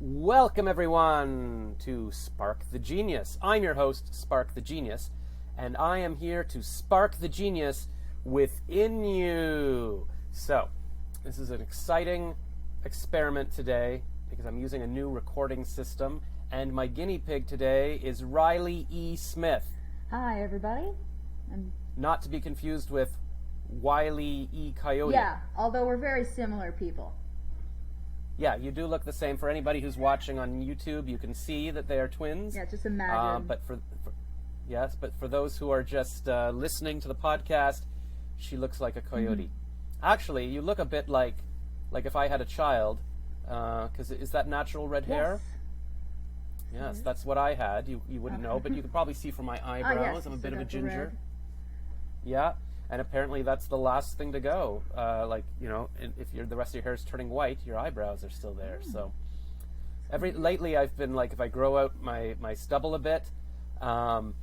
Welcome everyone to Spark the Genius. I'm your host, Spark the Genius, and I am here to spark the genius within you. So, this is an exciting experiment today because I'm using a new recording system, and my guinea pig today is Riley E. Smith. Hi, everybody. Not to be confused with Wiley E. Coyote. Yeah, although we're very similar people. Yeah, you do look the same. For anybody who's watching on YouTube, you can see that they are twins. Yeah, just imagine. But for those who are just listening to the podcast, she looks like a coyote. Mm-hmm. Actually, you look a bit like if I had a child. Because is that natural red hair? Yes, mm-hmm. That's what I had. You wouldn't know, but you could probably see from my eyebrows. Oh, yes, I'm a bit of a ginger. Red. Yeah. And apparently that's the last thing to go. If the rest of your hair is turning white, your eyebrows are still there. So, lately I've been like, if I grow out my stubble a bit, I'm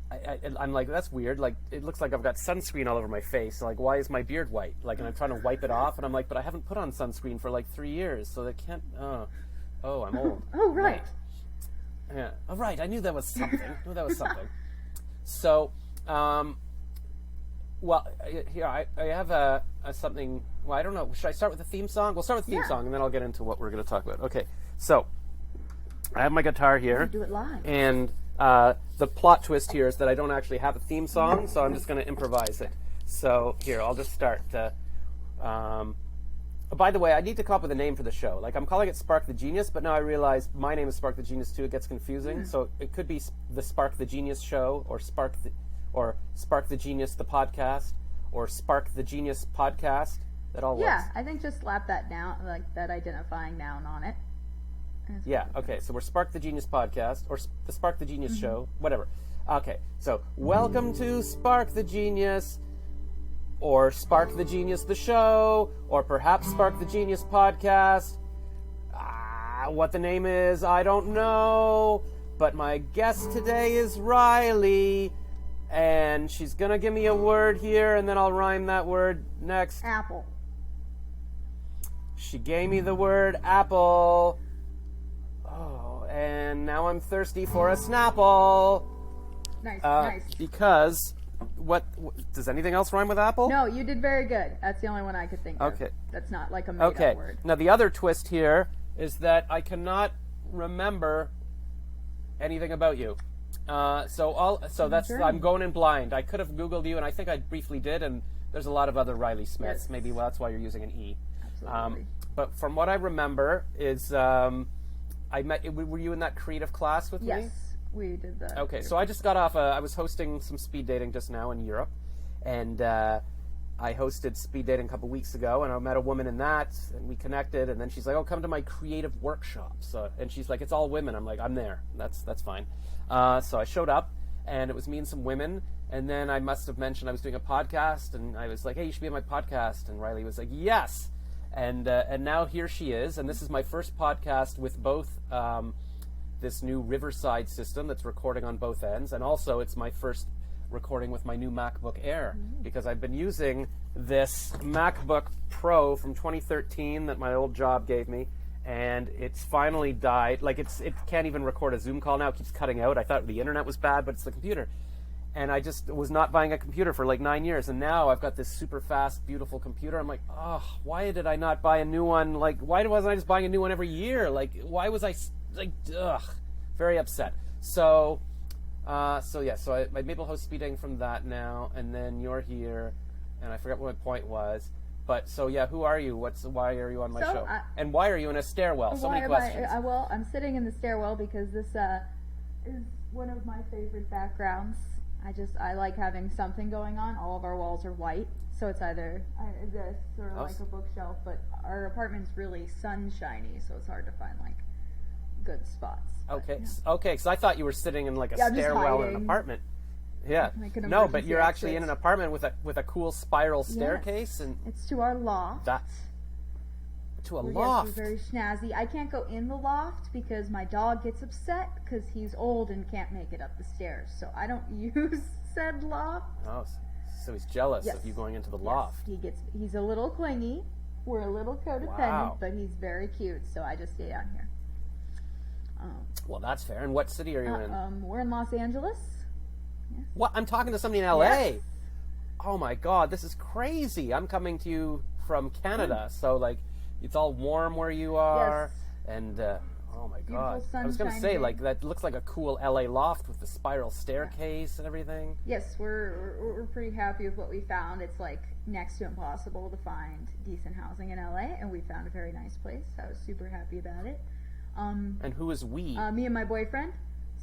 like, that's weird. Like, it looks like I've got sunscreen all over my face. Like, why is my beard white? Like, and I'm trying to wipe it off, and I'm like, but I haven't put on sunscreen for like 3 years, so they can't. Oh, I'm old. Oh, right. Yeah. Oh, right. I knew that was something. So, well, here, I have a something, well, I don't know, should I start with the theme song? We'll start with the theme song, and then I'll get into what we're going to talk about. Okay, so, I have my guitar here. Do it live. And the plot twist here is that I don't actually have a theme song, so I'm just going to improvise it. So, here, I'll just start. By the way, I need to come up with a name for the show. Like, I'm calling it Spark the Genius, but now I realize my name is Spark the Genius, too. It gets confusing. So, it could be the Spark the Genius Show, or Spark the Genius, the podcast, or Spark the Genius podcast. That all works. Yeah, I think just slap that down, like that identifying noun on it. Yeah, okay, so we're Spark the Genius podcast, or the Spark the Genius show, whatever. Okay, so welcome to Spark the Genius, or Spark the Genius the show, or perhaps Spark the Genius podcast. What the name is, I don't know, but my guest today is Riley. And she's going to give me a word here, and then I'll rhyme that word next. Apple. She gave me the word apple. Oh, and now I'm thirsty for a Snapple. Nice. Because, what does anything else rhyme with apple? No, you did very good. That's the only one I could think of. Okay. That's not like a made-up word. Now, the other twist here is that I cannot remember anything about you. I'm going in blind. I could have Googled you, and I think I briefly did, and there's a lot of other Riley Smiths. Yes. Maybe that's why you're using an E. Absolutely. But from what I remember is, were you in that creative class with me? Yes, we did that. Okay, so I just got off, I was hosting some speed dating just now in Europe, and I hosted speed dating a couple weeks ago, and I met a woman in that, and we connected, and then she's like, oh, come to my creative workshops. And she's like, it's all women. I'm like, I'm there. That's fine. So I showed up, and it was me and some women, and then I must have mentioned I was doing a podcast, and I was like, hey, you should be on my podcast, and Riley was like, yes, and now here she is, and this is my first podcast with both this new Riverside system that's recording on both ends, and also it's my first recording with my new MacBook Air, because I've been using this MacBook Pro from 2013 that my old job gave me, and it's finally died. Like, it can't even record a Zoom call now. It keeps cutting out. I thought the internet was bad, but it's the computer. And I just was not buying a computer for like 9 years, and now I've got this super fast, beautiful computer. I'm like, oh, why did I not buy a new one? Like, why wasn't I just buying a new one every year? Like, why was I, like, very upset. So I maybe I'll host speed dating from that now, and then you're here, and I forgot what my point was. But so yeah, who are you? Why are you on my show? And why are you in a stairwell? So many questions. I'm sitting in the stairwell because this is one of my favorite backgrounds. I like having something going on. All of our walls are white, so it's either this or like a bookshelf. But our apartment's really sunshiny, so it's hard to find like good spots. Okay, because I thought you were sitting in like a stairwell in an apartment. Yeah. No, but you're actually in an apartment with a cool spiral staircase, and it's to our loft. To a loft. Yes, we're very snazzy. I can't go in the loft because my dog gets upset because he's old and can't make it up the stairs. So I don't use said loft. Oh, so he's jealous of you going into the loft. He's a little clingy. We're a little codependent, but he's very cute. So I just stay down here. Well, that's fair. And what city are you in? We're in Los Angeles. Yes. What? I'm talking to somebody in LA. Yes. Oh my God, this is crazy. I'm coming to you from Canada, so like it's all warm where you are, Yes. and oh my God, I was sunshine gonna say day. like that looks like a cool LA loft with the spiral staircase and everything. Yes, we're pretty happy with what we found. It's like next to impossible to find decent housing in LA, and we found a very nice place. I was super happy about it. And who is we? Me and my boyfriend.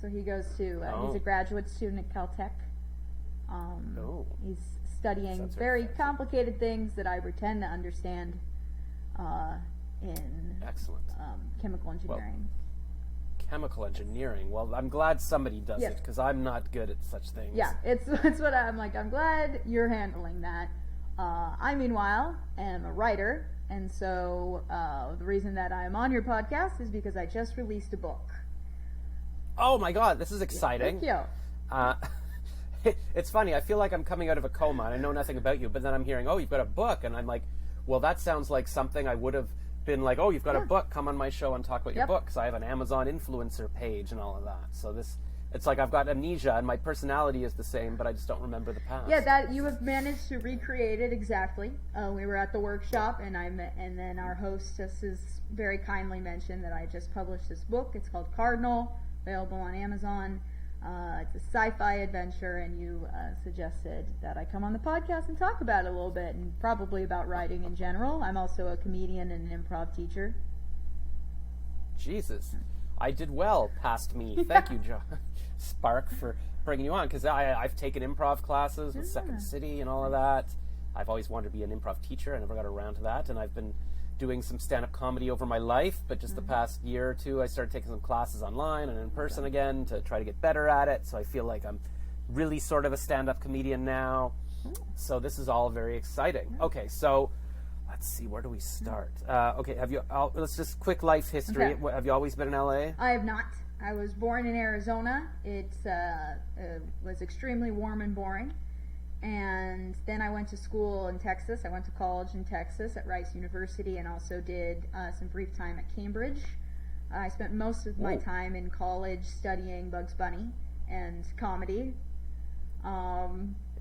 So he goes to he's a graduate student at Caltech. He's studying very complicated things that I pretend to understand in Excellent. Chemical engineering. Chemical engineering. Well, I'm glad somebody does it because I'm not good at such things. Yeah, it's what I'm like. I'm glad you're handling that. I, meanwhile, am a writer, and so the reason that I'm on your podcast is because I just released a book. Oh my God, this is exciting. Thank you. It's funny. I feel like I'm coming out of a coma and I know nothing about you, but then I'm hearing, oh, you've got a book, and I'm like, well, that sounds like something I would have been like, oh, you've got a book, come on my show and talk about your book, because I have an Amazon influencer page and all of that. So it's like I've got amnesia and my personality is the same, but I just don't remember the past. Yeah, that you have managed to recreate it exactly. We were at the workshop, and then our hostess has very kindly mentioned that I just published this book. It's called Cardinal, available on Amazon. It's a sci-fi adventure, and you suggested that I come on the podcast and talk about it a little bit, and probably about writing in general. I'm also a comedian and an improv teacher. Jesus, I did well past me. Thank you, John Spark, for bringing you on, because I've taken improv classes with Second City and all of that. I've always wanted to be an improv teacher. I never got around to that, and I've been doing some stand-up comedy over my life, but just the past year or two I started taking some classes online and in person again to try to get better at it, so I feel like I'm really sort of a stand-up comedian now. So this is all very exciting. Okay, so let's see, where do we start? Okay, let's just quick life history. Okay. Have you always been in LA? I have not. I was born in Arizona. It was extremely warm and boring. And then I went to school in Texas. I went to college in Texas at Rice University, and also did some brief time at Cambridge. I spent most of my time in college studying Bugs Bunny and comedy.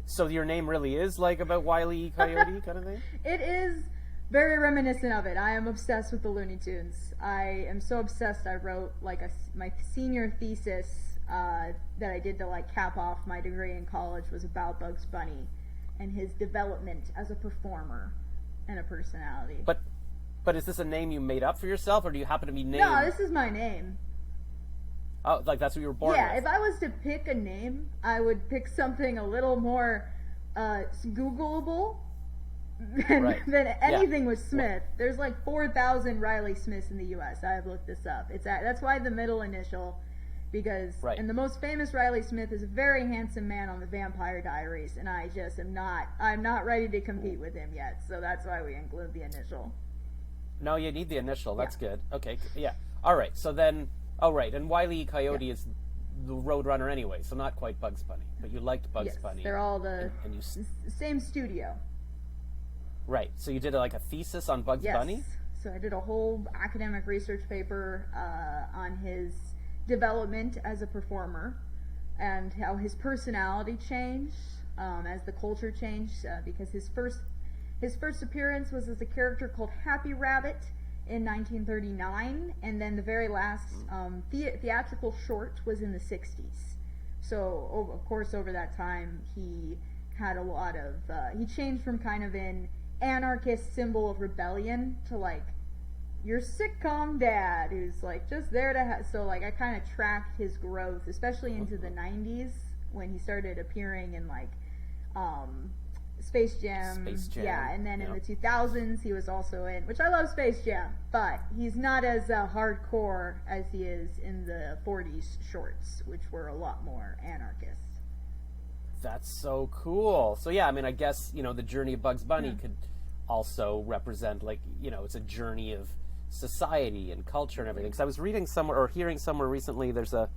So your name really is like about Wile E. Coyote kind of thing? It is very reminiscent of it. I am obsessed with the Looney Tunes. I am so obsessed I wrote like my senior thesis that I did to like cap off my degree in college was about Bugs Bunny and his development as a performer and a personality. But is this a name you made up for yourself, or do you happen to be named? No, this is my name. Oh, like that's what you were born Yeah, with? if I was to pick a name, I would pick something a little more Googleable than anything with Smith. There's like 4,000 Riley Smiths in the U.S. I have looked this up. That's why the middle initial, because and the most famous Riley Smith is a very handsome man on the Vampire Diaries, and I just I'm not ready to compete with him yet. So that's why we include the initial. No, you need the initial. That's good. Okay, yeah. All right. So then, and Wile E. Coyote is the Roadrunner anyway, so not quite Bugs Bunny, but you liked Bugs Bunny. They're all the and same studio. Right. So you did like a thesis on Bugs Bunny? So I did a whole academic research paper on his development as a performer and how his personality changed as the culture changed, because his first appearance was as a character called Happy Rabbit in 1939, and then the very last theatrical short was in the 60s. So, of course, over that time, he had a lot of... he changed from kind of an anarchist symbol of rebellion to, like, your sitcom dad who's, like, just there to have... So, like, I kind of tracked his growth, especially into the 90s, when he started appearing in, like, Space Jam. Yeah, and then in the 2000s he was also in, which I love Space Jam, but he's not as hardcore as he is in the 40s shorts, which were a lot more anarchist. That's so cool. So yeah, I mean, I guess, the journey of Bugs Bunny could also represent, like, it's a journey of society and culture and everything. Because I was reading somewhere or hearing somewhere recently, there's a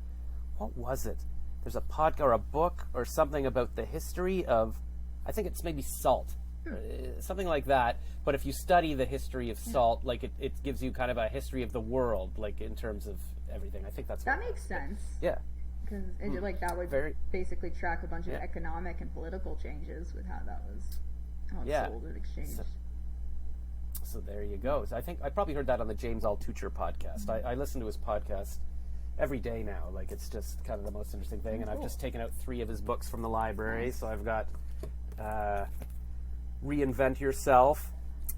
podcast or a book or something about the history of, I think it's maybe salt. something like that. But if you study the history of salt, like it gives you kind of a history of the world, like in terms of everything. I think that's that makes sense. Yeah, because like that would basically track a bunch of economic and political changes with how it's sold and exchanged. So there you go. So I think I probably heard that on the James Altucher podcast. I listen to his podcast every day now. Like, it's just kind of the most interesting thing. And I've just taken out 3 of his books from the library. So I've got Reinvent Yourself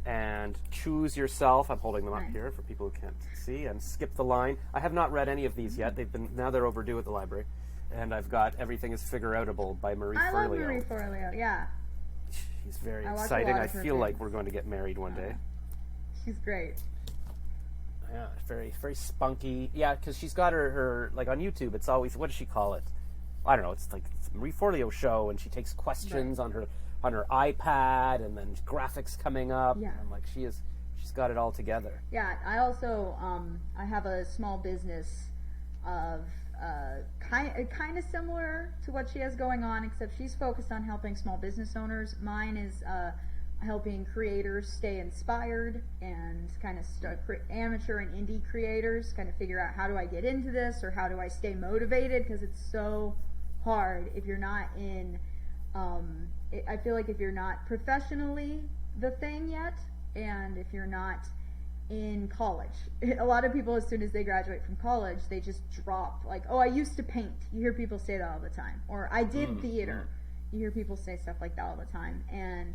and Choose Yourself. I'm holding them up here for people who can't see. And Skip the Line. I have not read any of these yet. Now they're overdue at the library. And I've got Everything is Figure-Outable by Marie Forleo. I love Marie Forleo, yeah. She's very exciting. I feel like we're going to get married one day. She's great. Yeah, very, very spunky. Yeah, because she's got her like on YouTube. It's always, what does she call it? I don't know. It's like it's a Marie Forleo show, and she takes questions on her iPad, and then graphics coming up. Yeah, and like she's got it all together. Yeah, I also I have a small business of kind of similar to what she has going on, except she's focused on helping small business owners. Mine is helping creators stay inspired and kind of amateur and indie creators kind of figure out, how do I get into this, or how do I stay motivated, because it's so hard if you're not in I feel like if you're not professionally the thing yet, and if you're not in college. A lot of people, as soon as they graduate from college, they just drop, like, oh, I used to paint. You hear people say that all the time. Or I did theater. You hear people say stuff like that all the time. And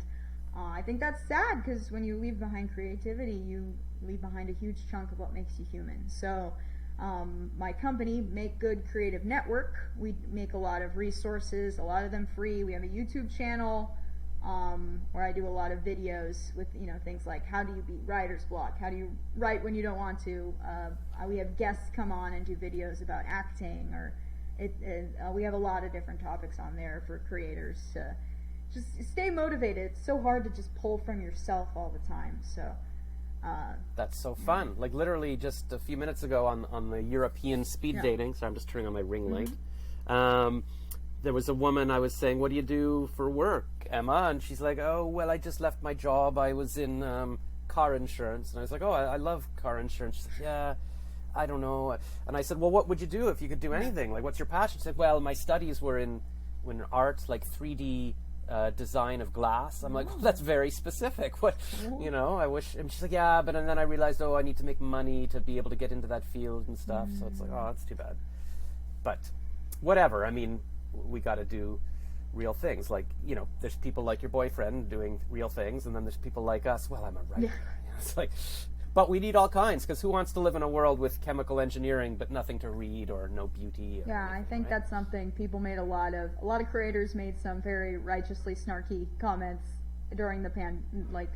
I think that's sad, because when you leave behind creativity, you leave behind a huge chunk of what makes you human. So my company, Make Good Creative Network, we make a lot of resources, a lot of them free. We have a YouTube channel where I do a lot of videos with, things like, how do you beat writer's block? How do you write when you don't want to? We have guests come on and do videos about acting, or we have a lot of different topics on there for creators to just stay motivated. It's so hard to just pull from yourself all the time. So that's so fun. Like, literally just a few minutes ago on the European speed dating, so I'm just turning on my ring light. There was a woman, I was saying, what do you do for work, Emma? And she's like, oh, well, I just left my job. I was in car insurance. And I was like, oh, I love car insurance. She's like, yeah, I don't know. And I said, well, what would you do if you could do anything? Like, what's your passion? She said, well, my studies were in art, like 3D design of glass. I'm like, well, that's very specific. What, I wish. And she's like, yeah, but and then I realized, I need to make money to be able to get into that field and stuff. So it's like, oh, that's too bad. But whatever. I mean, we got to do real things. Like, there's people like your boyfriend doing real things, and then there's people like us. Well, I'm a writer. It's like, but we need all kinds, because who wants to live in a world with chemical engineering but nothing to read or no beauty? I think that's something people made a lot of creators made some very righteously snarky comments during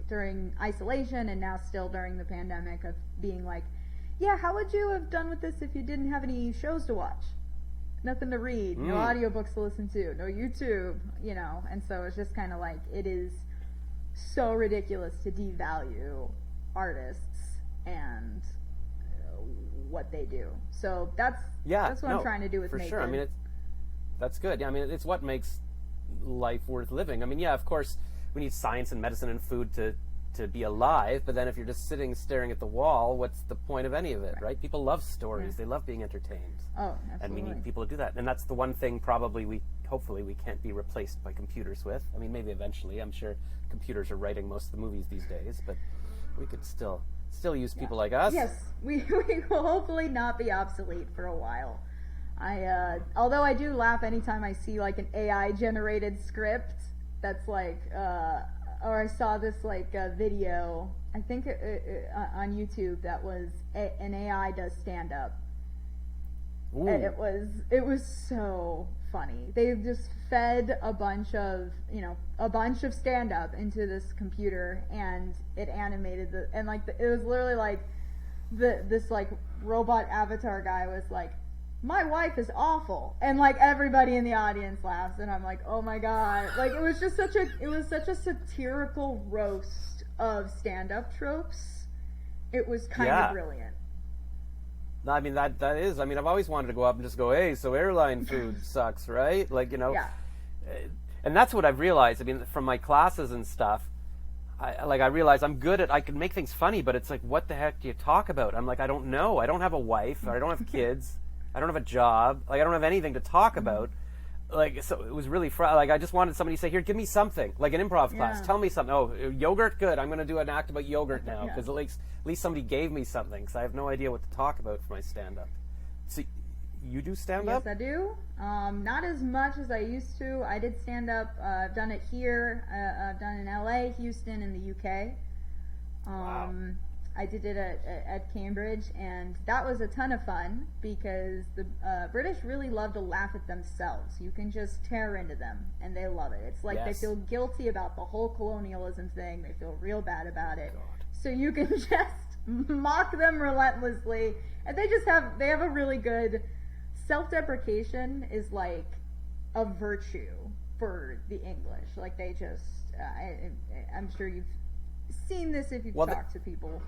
during isolation, and now still during the pandemic, of being like, yeah, how would you have done with this if you didn't have any shows to watch? Nothing to read, no audiobooks to listen to, no YouTube, and so it's just kind of like, it is so ridiculous to devalue artists and what they do. So that's what I'm trying to do with Make Good. I mean, that's good. Yeah, I mean, it's what makes life worth living. I mean, yeah, of course, we need science and medicine and food to be alive, but then if you're just sitting staring at the wall, what's the point of any of it, right? People love stories. They love being entertained. Oh, absolutely. And we need people to do that. And that's the one thing probably hopefully we can't be replaced by computers with. I mean, maybe eventually. I'm sure computers are writing most of the movies these days, but we could still use people like us. Yes, we will hopefully not be obsolete for a while. Although I do laugh anytime I see like an AI generated script that's like, or I saw this video, I think on YouTube, that was an AI does stand up. And it was so funny. They just fed a bunch of stand up into this computer, and it animated it was literally like this robot avatar guy was like, my wife is awful, and like everybody in the audience laughs, and I'm like, oh my god, like it was such a satirical roast of stand-up tropes. It was kind of brilliant. No, I mean that is. I mean, I've always wanted to go up and just go, hey, so airline food sucks, right? Like, and that's what I've realized. I mean, from my classes and stuff, I realize I can make things funny, but it's like, what the heck do you talk about? I'm like, I don't know. I don't have a wife. Or I don't have kids. I don't have a job. Like, I don't have anything to talk about. Like, so it was really like, I just wanted somebody to say, here, give me something, like an improv class. Tell me something. Oh, yogurt, good. I'm going to do an act about yogurt now, because at least somebody gave me something, because I have no idea what to talk about for my stand-up. So, you do stand-up? Yes, I do. Not as much as I used to. I did stand-up. I've done it here. I've done it in LA, Houston, and the UK. Wow. I did it at Cambridge, and that was a ton of fun because the British really love to laugh at themselves. You can just tear into them, and they love it. It's like they feel guilty about the whole colonialism thing. They feel real bad about it. God. So you can just mock them relentlessly, and they have a really good self-deprecation is like a virtue for the English. Like they just, I'm sure you've seen this if you've talked to people.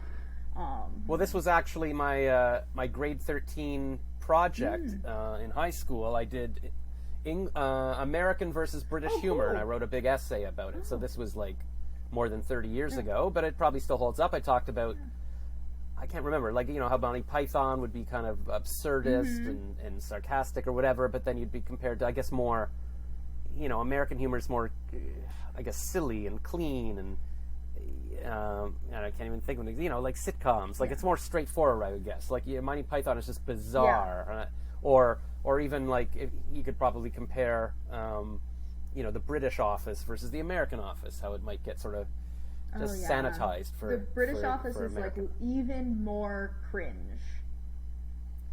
Well, this was actually my grade 13 project in high school. I did American versus British humor, and I wrote a big essay about it. So this was like more than 30 years ago, but it probably still holds up. I talked about, I can't remember, like, how Monty Python would be kind of absurdist and sarcastic or whatever, but then you'd be compared to, I guess, more, American humor is more, I guess, silly and clean and I can't even think of it, like sitcoms. Like it's more straightforward, I would guess. Like Monty Python is just bizarre, or even like you could probably compare, the British Office versus the American Office. How it might get sort of just sanitized for the British Office for is like even more cringe.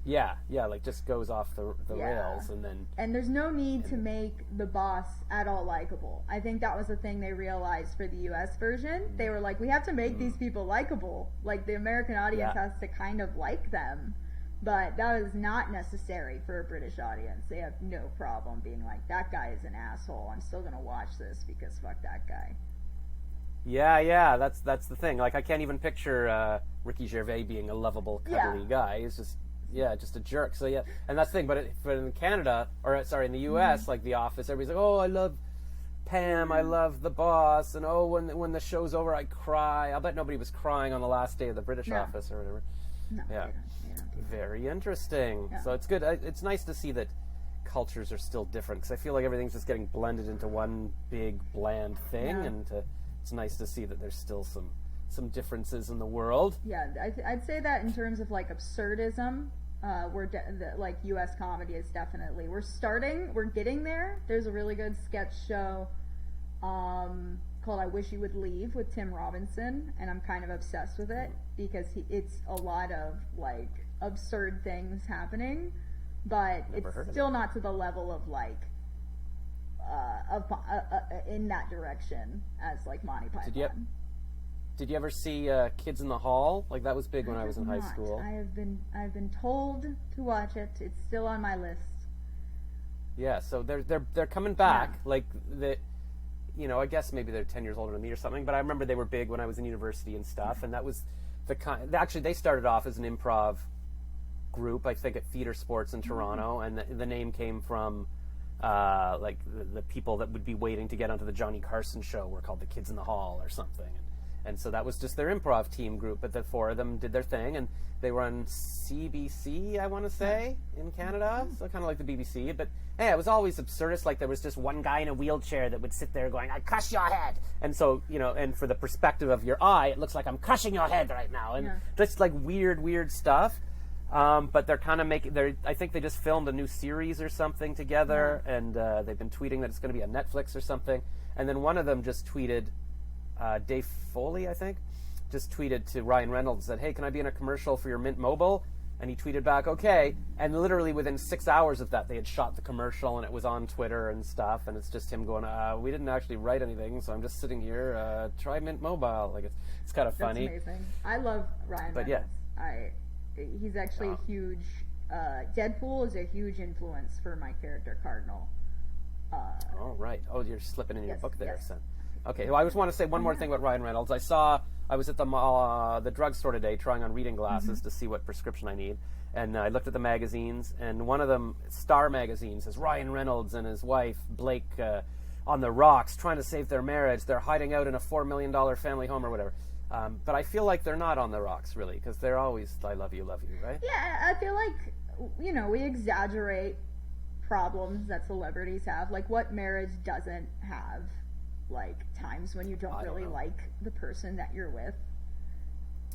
Yeah, like just goes off the rails, and there's no need to make the boss at all likable. I think that was the thing they realized for the US version. They were like, we have to make these people likable. Like the American audience has to kind of like them, but that is not necessary for a British audience. They have no problem being like, that guy is an asshole. I'm still gonna watch this because fuck that guy. Yeah, that's the thing. Like I can't even picture Ricky Gervais being a lovable, cuddly guy. He's just a jerk. So and that's the thing. But in Canada, in the U.S., like The Office, everybody's like, oh, I love Pam, I love the boss, and when the show's over, I cry. I'll bet nobody was crying on the last day of the British Office or whatever. No, yeah, they don't. Very interesting. Yeah. So it's good. It's nice to see that cultures are still different, because I feel like everything's just getting blended into one big bland thing, and it's nice to see that there's still some differences in the world. Yeah, I'd say that in terms of like absurdism, like U.S. comedy is definitely we're getting there. There's a really good sketch show called "I Wish You Would Leave" with Tim Robinson, and I'm kind of obsessed with it because it's a lot of like absurd things happening, but it's still not to the level of like in that direction as like Monty Python. Did you ever see Kids in the Hall? Like that was big when I was in high school. I've been told to watch it. It's still on my list. Yeah, so they're coming back. Like I guess maybe they're 10 years older than me or something. But I remember they were big when I was in university and stuff. And that was actually they started off as an improv group, I think, at Theater Sports in Toronto, and the name came from like the people that would be waiting to get onto the Johnny Carson show were called the Kids in the Hall or something. And so that was just their improv team group, but the four of them did their thing, and they were on CBC, I want to say, in Canada, so kind of like the BBC. But it was always absurdist. Like there was just one guy in a wheelchair that would sit there going, "I crush your head," and so and for the perspective of your eye, it looks like I'm crushing your head right now, and just like weird stuff. But they're kind of I think they just filmed a new series or something together, and they've been tweeting that it's going to be on Netflix or something. And then one of them just tweeted. Dave Foley, I think, just tweeted to Ryan Reynolds, said, "Hey, can I be in a commercial for your Mint Mobile?" And he tweeted back, "Okay." And literally within 6 hours of that, they had shot the commercial, and it was on Twitter and stuff. And it's just him going, "We didn't actually write anything, so I'm just sitting here. Try Mint Mobile." Like it's kind of funny. That's amazing. I love Ryan Reynolds. He's actually a huge. Deadpool is a huge influence for my character Cardinal. Oh right. Oh, you're slipping in your book there, son. Okay, well, I just want to say one more thing about Ryan Reynolds. I was at the drugstore today trying on reading glasses to see what prescription I need, and I looked at the magazines, and one of them, Star magazine, says Ryan Reynolds and his wife Blake on the rocks trying to save their marriage. They're hiding out in a $4 million family home or whatever. But I feel like they're not on the rocks, really, because they're always, I love you, right? Yeah, I feel like, we exaggerate problems that celebrities have. Like, what marriage doesn't have, like, times when you don't really like the person that you're with.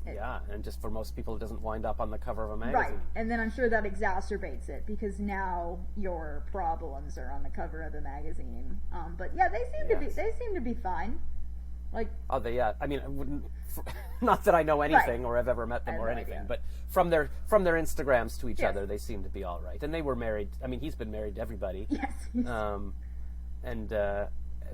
Yeah, and just for most people, it doesn't wind up on the cover of a magazine. Right, and then I'm sure that exacerbates it, because now your problems are on the cover of the magazine. But yeah, they seem to be fine. Like, I mean, I wouldn't. Not that I know anything or have ever met them or anything, but from their Instagrams to each other, they seem to be all right. And they were married. I mean, he's been married to everybody. Yes.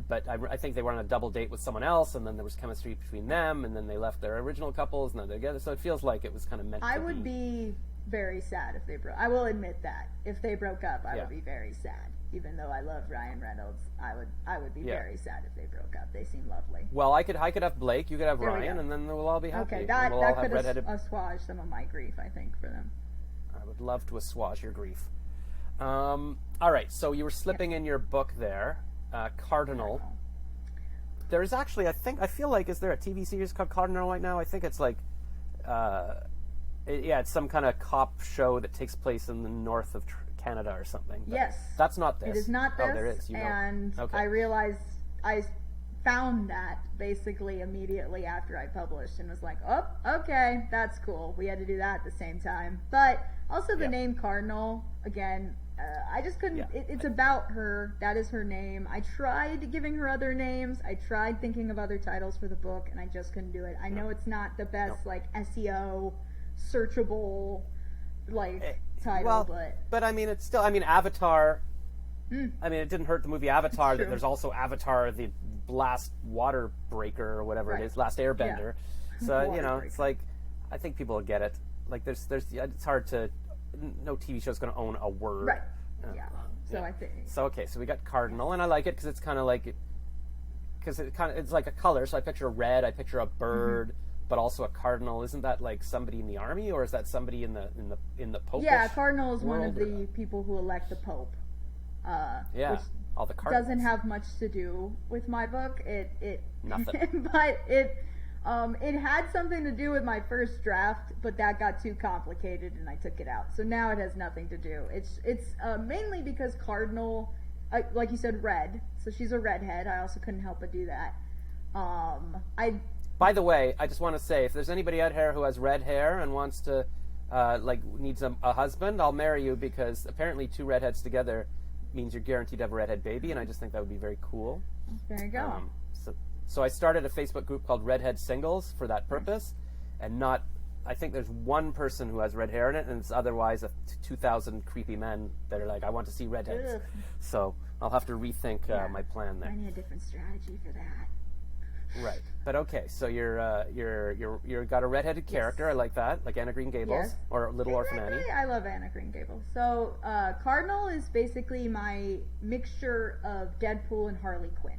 But I think they were on a double date with someone else, and then there was chemistry between them, and then they left their original couples, and then they're together. So it feels like it was kind of meant to be. I would be very sad if they broke. I will admit that if they broke up, I would be very sad. Even though I love Ryan Reynolds, I would be very sad if they broke up. They seem lovely. Well, I could have Blake, you could have Ryan, and then we'll all be happy. Okay, that could assuage some of my grief, I think, for them. I would love to assuage your grief. All right, so you were slipping in your book there, Cardinal. There's actually, I feel like, is there a TV series called Cardinal right now? I think it's like, it's some kind of cop show that takes place in the north of Canada or something. But yes. That's not this. It is not this. Oh, there is. And I realized, I found that basically immediately after I published and was like, oh, okay, that's cool. We had to do that at the same time. But also the name Cardinal, again, I just couldn't, it's about her. That is her name. I tried giving her other names. I tried thinking of other titles for the book, and I just couldn't do it. I know it's not the best, like, SEO, searchable, like, title, but I mean, it's still, Avatar, I mean, it didn't hurt the movie Avatar that there's also Avatar, the last water breaker, or whatever it is, last airbender. So, it's like, I think people will get it. Like, there's it's hard to, no TV show's going to own a word. Right. I think. So, okay, so we got Cardinal, and I like it because it's kind of like, it's like a color, so I picture a red, I picture a bird, but also a cardinal. Isn't that like somebody in the army, or is that somebody in the Pope? Yeah, cardinal is one of the people who elect the Pope. Which all the cardinals. Doesn't have much to do with my book. It nothing. But it had something to do with my first draft, but that got too complicated and I took it out. So now it has nothing to do. It's mainly because Cardinal, like you said, red. So she's a redhead. I also couldn't help but do that. By the way, I just want to say, if there's anybody out here who has red hair and wants to, needs a husband, I'll marry you, because apparently 2 redheads together means you're guaranteed to have a redhead baby, and I just think that would be very cool. There you go. So I started a Facebook group called Redhead Singles for that purpose, and I think there's one person who has red hair in it, and it's otherwise 2,000 creepy men that are like, I want to see redheads. Ugh. So I'll have to rethink my plan there. I need a different strategy for that. Right, but okay. So you're got a redheaded character. I like that, like Anna Green Gables or Little Orphan Annie. I love Anna Green Gables. So Cardinal is basically my mixture of Deadpool and Harley Quinn.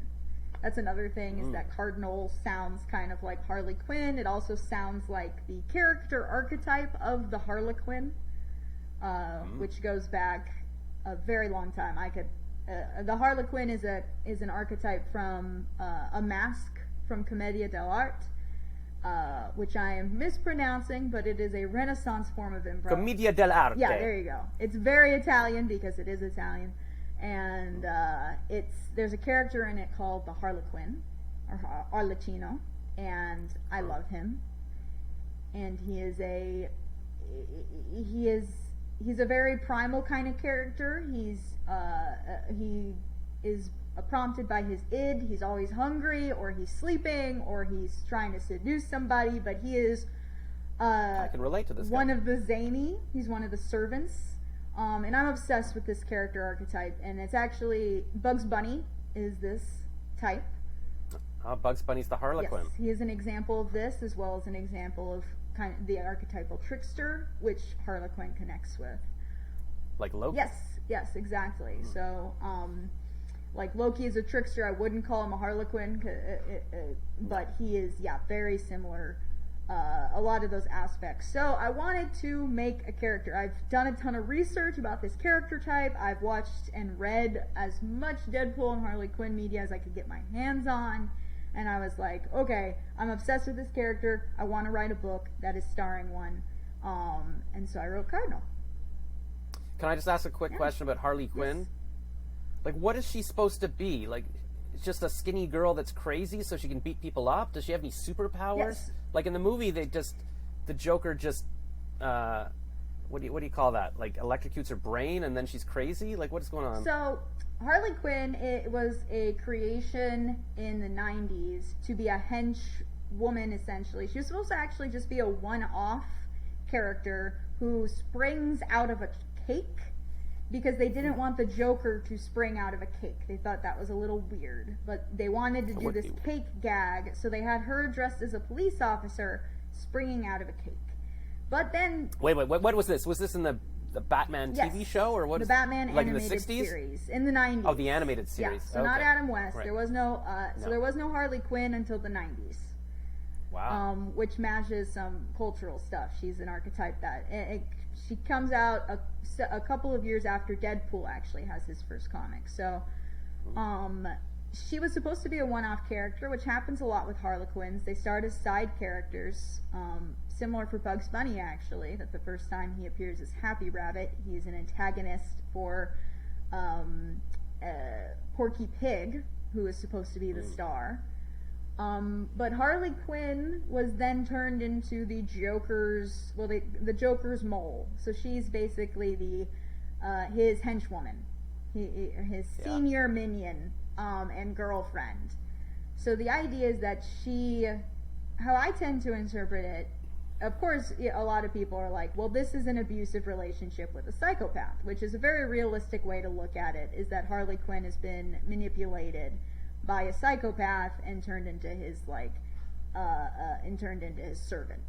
That's another thing, is that Cardinal sounds kind of like Harley Quinn. It also sounds like the character archetype of the Harlequin, which goes back a very long time. The Harlequin is an archetype from A Mask from Commedia dell'arte, which I am mispronouncing, but it is a Renaissance form of improv. Commedia dell'arte. Yeah, there you go. It's very Italian because it is Italian. And there's a character in it called the Harlequin, or Arlecchino, and I love him. And he's a very primal kind of character. He is prompted by his id. He's always hungry, or he's sleeping, or he's trying to seduce somebody. But he is I can relate to this guy. One of the zany. He's one of the servants. And I'm obsessed with this character archetype, and it's actually Bugs Bunny is this type. Bugs Bunny's the Harlequin. Yes, he is an example of this, as well as an example of kind of the archetypal trickster, which Harlequin connects with. Like Loki? Yes, exactly. So, like Loki is a trickster. I wouldn't call him a Harlequin, but he is, very similar a lot of those aspects. So I wanted to make a character. I've done a ton of research about this character type. I've watched and read as much Deadpool and Harley Quinn media as I could get my hands on. And I was like, okay, I'm obsessed with this character. I want to write a book that is starring one. And so I wrote Cardinal. Can I just ask a quick question about Harley Quinn? Yes. Like, what is she supposed to be? Like, it's just a skinny girl that's crazy so she can beat people up? Does she have any superpowers? Yes. Like, in the movie, the Joker just, what do you call that? Like, electrocutes her brain and then she's crazy? Like, what is going on? So, Harley Quinn, it was a creation in the 90s to be a hench woman, essentially. She was supposed to actually just be a one-off character who springs out of a cake because they didn't want the Joker to spring out of a cake. They thought that was a little weird, but they wanted to do this cake gag, so they had her dressed as a police officer springing out of a cake. But then... Wait, what was this? Was this in the Batman TV show, or what? The Batman like animated in the 60s? series in the 90s. Oh, the animated series. Yeah, so not Adam West. Right. There was no, there was no Harley Quinn until the 90s. Wow. Which matches some cultural stuff. She's an archetype that she comes out a couple of years after Deadpool actually has his first comic. So, she was supposed to be a one-off character, which happens a lot with Harlequins. They start as side characters. Similar for Bugs Bunny, actually, that the first time he appears as Happy Rabbit, he's an antagonist for Porky Pig, who is supposed to be the star. But Harley Quinn was then turned into the Joker's, the Joker's mole. So she's basically his henchwoman, his senior minion and girlfriend. So the idea is that how I tend to interpret it, of course, a lot of people are like, well, this is an abusive relationship with a psychopath, which is a very realistic way to look at it, is that Harley Quinn has been manipulated by a psychopath and turned into his servant.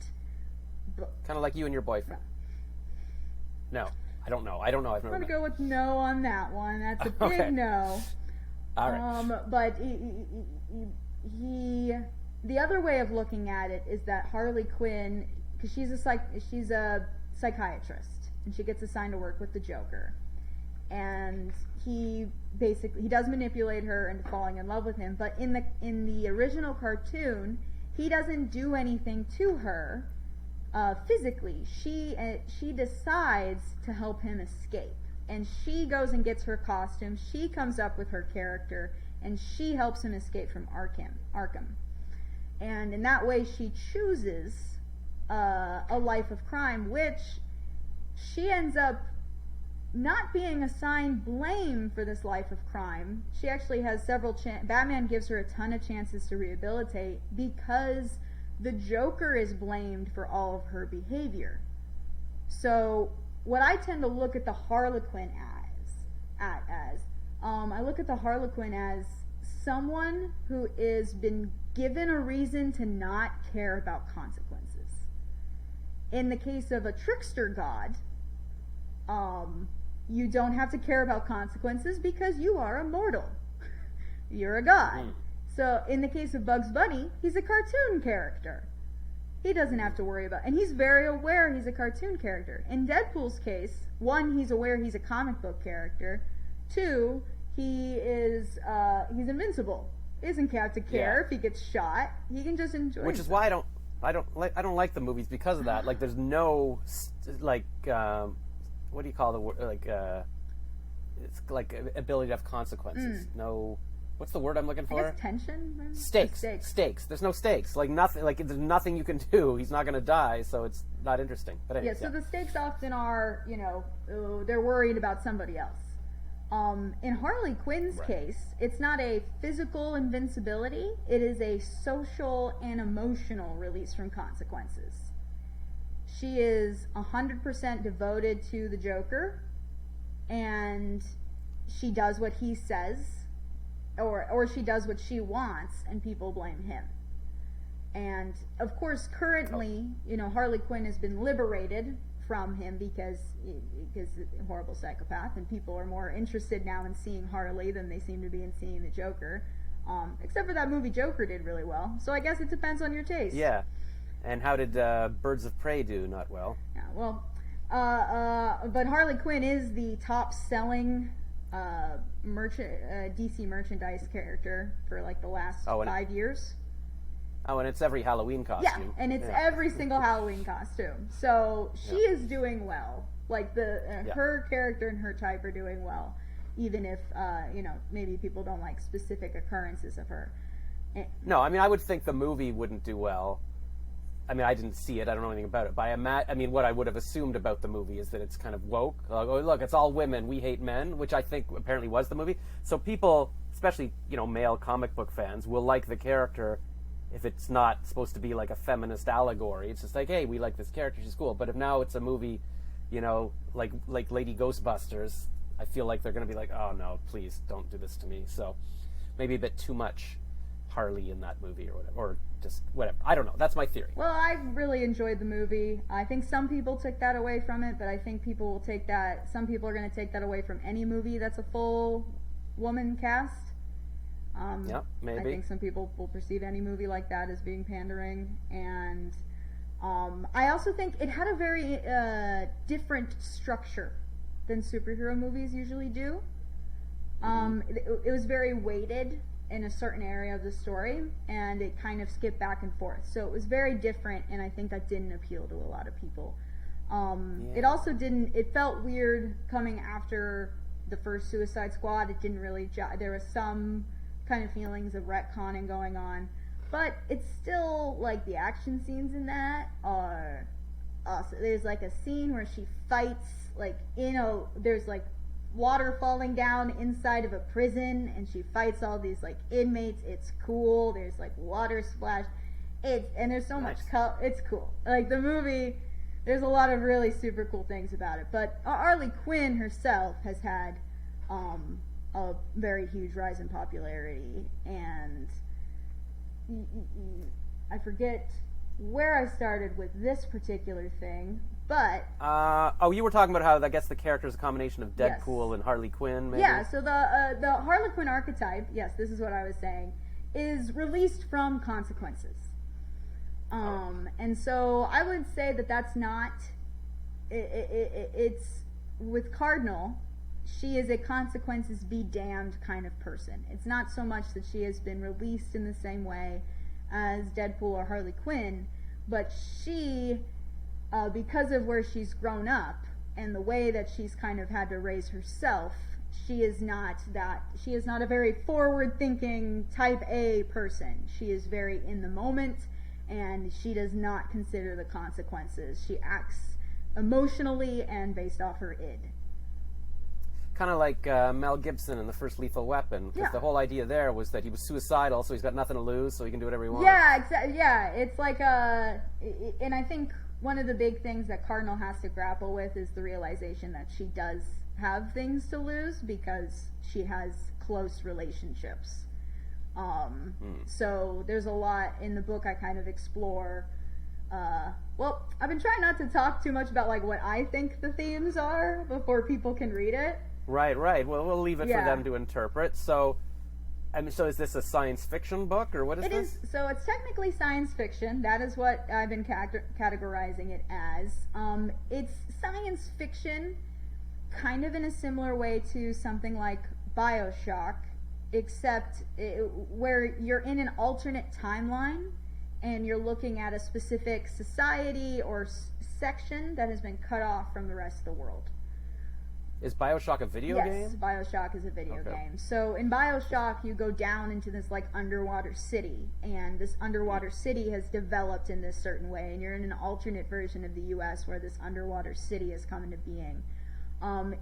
Kind of like you and your boyfriend. No, I don't know. I'm gonna go with no on that one. That's a big no. All right. But the other way of looking at it is that Harley Quinn, because she's a psychiatrist and she gets assigned to work with the Joker, and he does manipulate her into falling in love with him. But in the original cartoon, he doesn't do anything to her physically. She decides to help him escape, and she goes and gets her costume. She comes up with her character, and she helps him escape from Arkham. And in that way, she chooses a life of crime, which she ends up not being assigned blame for this life of crime. She actually has several Batman gives her a ton of chances to rehabilitate because the Joker is blamed for all of her behavior. So what I tend to look at the Harlequin as I look at the Harlequin as someone who is been given a reason to not care about consequences. In the case of a trickster god, you don't have to care about consequences because you are immortal. You're a god. So in the case of Bugs Bunny, he's a cartoon character. He doesn't have to worry about, and he's very aware he's a cartoon character. In Deadpool's case, 1, he's aware he's a comic book character. 2, he's invincible. He doesn't have to care if he gets shot. He can just enjoy. Which is why I don't like the movies because of that. Like, there's no what do you call the word? It's like ability to have consequences. No, what's the word I'm looking for? I guess tension. Maybe? Stakes. There's no stakes. Like nothing. Like there's nothing you can do. He's not going to die, so it's not interesting. But anyway, so the stakes often are, they're worried about somebody else. In Harley Quinn's case, it's not a physical invincibility. It is a social and emotional release from consequences. She is 100% devoted to the Joker, and she does what he says, or she does what she wants, and people blame him. And of course, currently, Harley Quinn has been liberated from him because he's a horrible psychopath, and people are more interested now in seeing Harley than they seem to be in seeing the Joker. Except for that movie Joker did really well. So I guess it depends on your taste. Yeah. And how did Birds of Prey do? Not well. Yeah, well, but Harley Quinn is the top-selling DC merchandise character for like the last 5 years. Oh, and it's every Halloween costume. Yeah, and it's every single Halloween costume. So she is doing well. Like her character and her type are doing well, even if maybe people don't like specific occurrences of her. No, I mean I would think the movie wouldn't do well. I mean I didn't see it. I don't know anything about it. But I mean what I would have assumed about the movie is that it's kind of woke. Like, oh, look, it's all women. We hate men, which I think apparently was the movie. So people, especially male comic book fans, will like the character. If it's not supposed to be like a feminist allegory, it's just like, hey, we like this character, she's cool. But if now it's a movie, like Lady Ghostbusters, I feel like they're going to be like, oh no, please don't do this to me. So maybe a bit too much Harley in that movie or whatever, or just whatever. I don't know. That's my theory. Well, I really enjoyed the movie. I think some people took that away from it, but I think some people are going to take that away from any movie that's a full woman cast. Maybe. I think some people will perceive any movie like that as being pandering, and I also think it had a very different structure than superhero movies usually do. It was very weighted in a certain area of the story, and it kind of skipped back and forth. So it was very different, and I think that didn't appeal to a lot of people. It also didn't. It felt weird coming after the first Suicide Squad. It didn't really. There was some kind of feelings of retconning going on, but it's still like the action scenes in that are awesome. There's like a scene where she fights like there's like water falling down inside of a prison, and she fights all these like inmates. It's cool. There's like water splash. And there's so much it's cool. Like the movie, there's a lot of really super cool things about it. But Harley Quinn herself has had a very huge rise in popularity, and I forget where I started with this particular thing, but you were talking about how I guess the character is a combination of Deadpool and Harley Quinn, maybe? Yeah, so the Harley Quinn archetype, yes, this is what I was saying, is released from consequences. And so I would say that that's not it's with Cardinal. She is a consequences be damned kind of person. It's not so much that she has been released in the same way as Deadpool or Harley Quinn, but she, because of where she's grown up and the way that she's kind of had to raise herself, she is not a very forward-thinking type A person. She is very in the moment, and she does not consider the consequences. She acts emotionally and based off her id. Kind of like Mel Gibson in the first Lethal Weapon, because the whole idea there was that he was suicidal, so he's got nothing to lose, so he can do whatever he wants. Yeah, exactly. Yeah, it's like and I think one of the big things that Cardinal has to grapple with is the realization that she does have things to lose because she has close relationships. So there's a lot in the book I kind of explore. Well, I've been trying not to talk too much about like what I think the themes are before people can read it. Right. Well, we'll leave it for them to interpret. So, so is this a science fiction book, or what is this? It is. So it's technically science fiction. That is what I've been categorizing it as. It's science fiction, kind of in a similar way to something like BioShock, except where you're in an alternate timeline, and you're looking at a specific society or section that has been cut off from the rest of the world. Is BioShock a video game? Yes, BioShock is a video game. So in BioShock, you go down into this like underwater city, and this underwater city has developed in this certain way, and you're in an alternate version of the U.S. where this underwater city has come into being.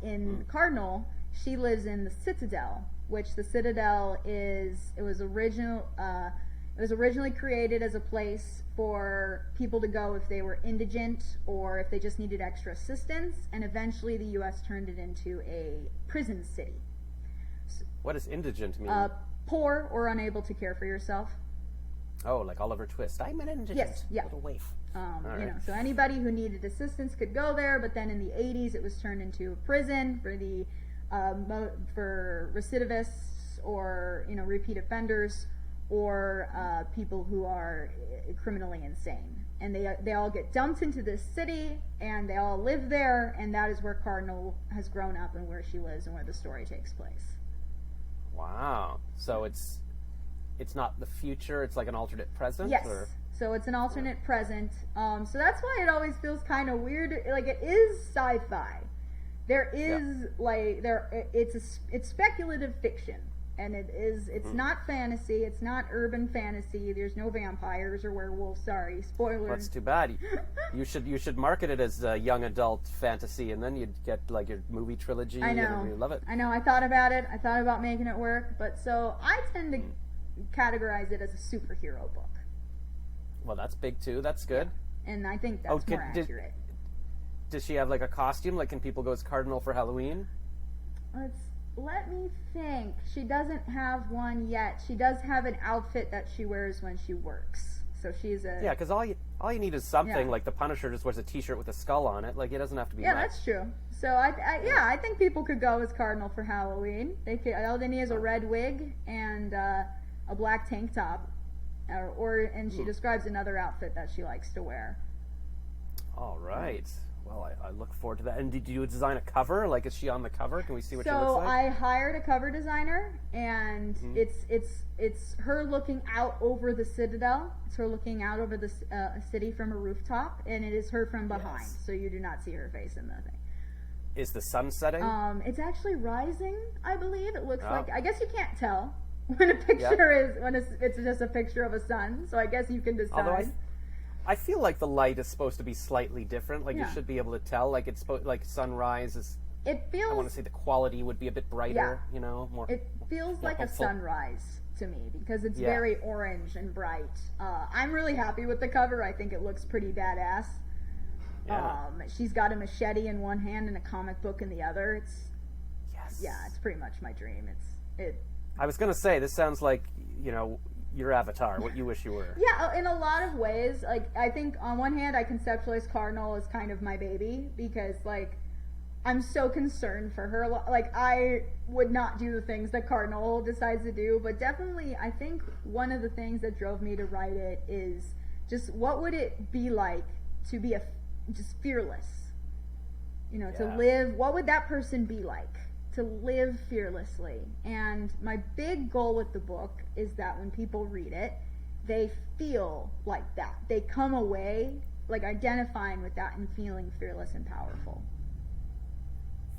In Cardinal, she lives in the Citadel, which the Citadel it was originally created as a place for people to go if they were indigent or if they just needed extra assistance, and eventually the U.S. turned it into a prison city. What does indigent mean? Poor or unable to care for yourself. Oh, like Oliver Twist. I'm an indigent. Yes, yeah. Little waif. So anybody who needed assistance could go there, but then in the 80s it was turned into a prison for recidivists or repeat offenders, or people who are criminally insane. and they all get dumped into this city, and they all live there, and that is where Cardinal has grown up and where she lives and where the story takes place. Wow. So it's not the future, it's like an alternate present? Yes. Or? So it's an alternate present. So that's why it always feels kind of weird. Like, it is sci-fi. There is it's speculative fiction, and it's not fantasy. It's not urban fantasy. There's no vampires or werewolves. Sorry, spoiler. That's too bad. You should market it as a young adult fantasy, and then you'd get like your movie trilogy. I know. And you love it. I know. I thought about it. I thought about making it work, but so I tend to categorize it as a superhero book. Well, that's big too. That's good. Yeah. And I think that's more accurate. Does she have like a costume? Like, can people go as Cardinal for Halloween? Let me think. She doesn't have one yet. She does have an outfit that she wears when she works. So she's a... Yeah, because all you need is something. Like the Punisher just wears a T-shirt with a skull on it. Like, it doesn't have to be much. That's true. So I think people could go as Cardinal for Halloween. All they need is a red wig and a black tank top, and she describes another outfit that she likes to wear. All right. Well, I look forward to that. And did you design a cover? Like, is she on the cover? Can we see what she looks like? So I hired a cover designer, and it's her looking out over the Citadel. It's her looking out over the city from a rooftop, and it is her from behind. Yes. So you do not see her face in the thing. Is the sun setting? It's actually rising, I believe. It looks like. I guess you can't tell when a picture is it's just a picture of a sun. So I guess you can decide. Although I feel like the light is supposed to be slightly different. Like, you should be able to tell. Like, it's like sunrise is. It feels. I want to say the quality would be a bit brighter. You know, more. It feels like hopeful. a sunrise to me because it's very orange and bright. I'm really happy with the cover. I think it looks pretty badass. Yeah. She's got a machete in one hand and a comic book in the other. It's pretty much my dream. I was gonna say, this sounds like, your avatar, what you wish you were. Yeah, in a lot of ways. Like, I think on one hand, I conceptualize Cardinal as kind of my baby because, like, I'm so concerned for her. Like, I would not do the things that Cardinal decides to do, but definitely, I think one of the things that drove me to write it is just what would it be like to be just fearless? To live. What would that person be like? To live fearlessly. And my big goal with the book is that when people read it, they feel like that. They come away like identifying with that and feeling fearless and powerful.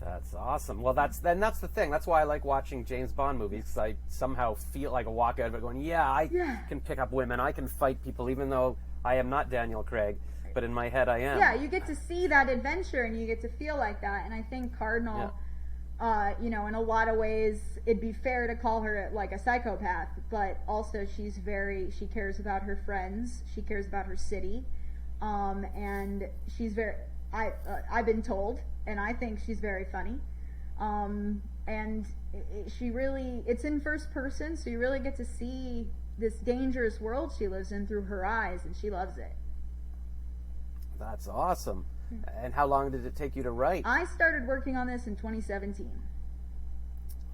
That's awesome. Well, that's the thing. That's why I like watching James Bond movies, because I somehow feel like I walk out of it going, I can pick up women, I can fight people, even though I am not Daniel Craig, but in my head I am. Yeah, you get to see that adventure and you get to feel like that. And I think Cardinal... in a lot of ways, it'd be fair to call her like a psychopath, but also she cares about her friends, she cares about her city, and she's I've been told, and I think she's very funny, and it's in first person, so you really get to see this dangerous world she lives in through her eyes, and she loves it. That's awesome. And how long did it take you to write? I started working on this in 2017.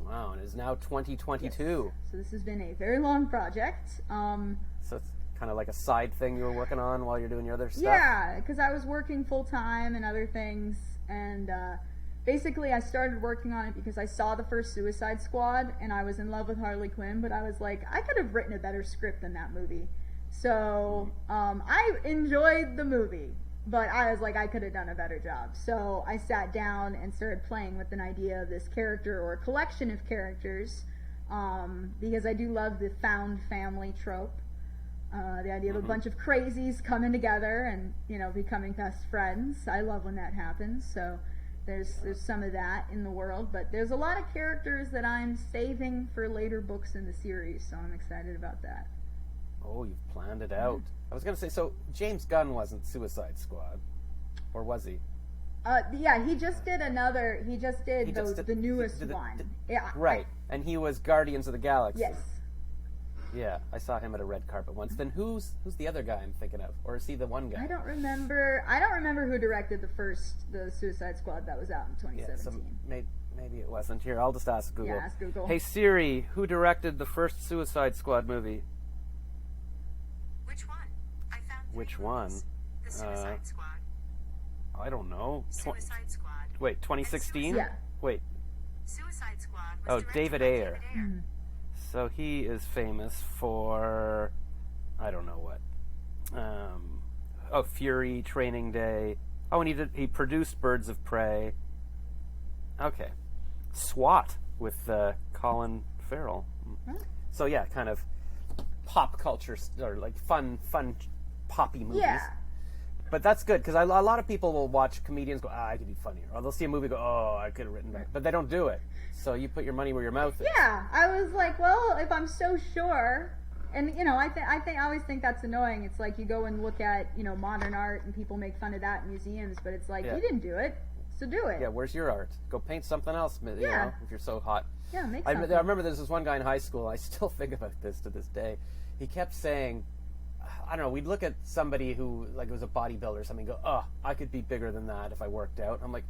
Wow, and it is now 2022. Yes. So this has been a very long project. So it's kind of like a side thing you were working on while you're doing your other stuff? Yeah, because I was working full-time and other things, and basically I started working on it because I saw the first Suicide Squad, and I was in love with Harley Quinn, but I was like, I could have written a better script than that movie. So I enjoyed the movie, but I was like, I could have done a better job. So I sat down and started playing with an idea of this character or a collection of characters, because I do love the found family trope. The idea of a bunch of crazies coming together and, becoming best friends. I love when that happens. So there's some of that in the world, but there's a lot of characters that I'm saving for later books in the series, so I'm excited about that. Oh, you've planned it out. I was going to say, so James Gunn wasn't Suicide Squad, or was he? Yeah, he just did the newest one. Yeah, right, and he was Guardians of the Galaxy. Yes. Yeah, I saw him at a red carpet once. Then who's the other guy I'm thinking of? Or is he the one guy? I don't remember who directed the Suicide Squad that was out in 2017. Yeah, so maybe it wasn't. Here, I'll just ask Google. Yeah, ask Google. Hey Siri, who directed the first Suicide Squad movie? Which one? I found Which one? The Suicide Squad. I don't know. Suicide Squad. Wait, 2016? Yeah. Wait. Suicide Squad was directed David by Ayer. David Ayer. So he is famous for, I don't know what. Fury, Training Day. Oh, and he produced Birds of Prey. Okay. SWAT with Colin Farrell. So yeah, kind of pop culture or like fun poppy movies. Yeah. But that's good because a lot of people will watch comedians go, I could be funnier, or they'll see a movie and go, oh, I could have written better, but they don't do it. So you put your money where your mouth is. Yeah, I was like, well, if I'm so sure, and I always think that's annoying. It's like you go and look at modern art and people make fun of that in museums, but it's like you didn't do it, so do it. Yeah, where's your art? Go paint something else. If you're so hot. Yeah, make I something. remember there's this one guy in high school. I still think about this to this day. He kept saying, I don't know, we'd look at somebody who like was a bodybuilder or something and go, oh, I could be bigger than that if I worked out. I'm like,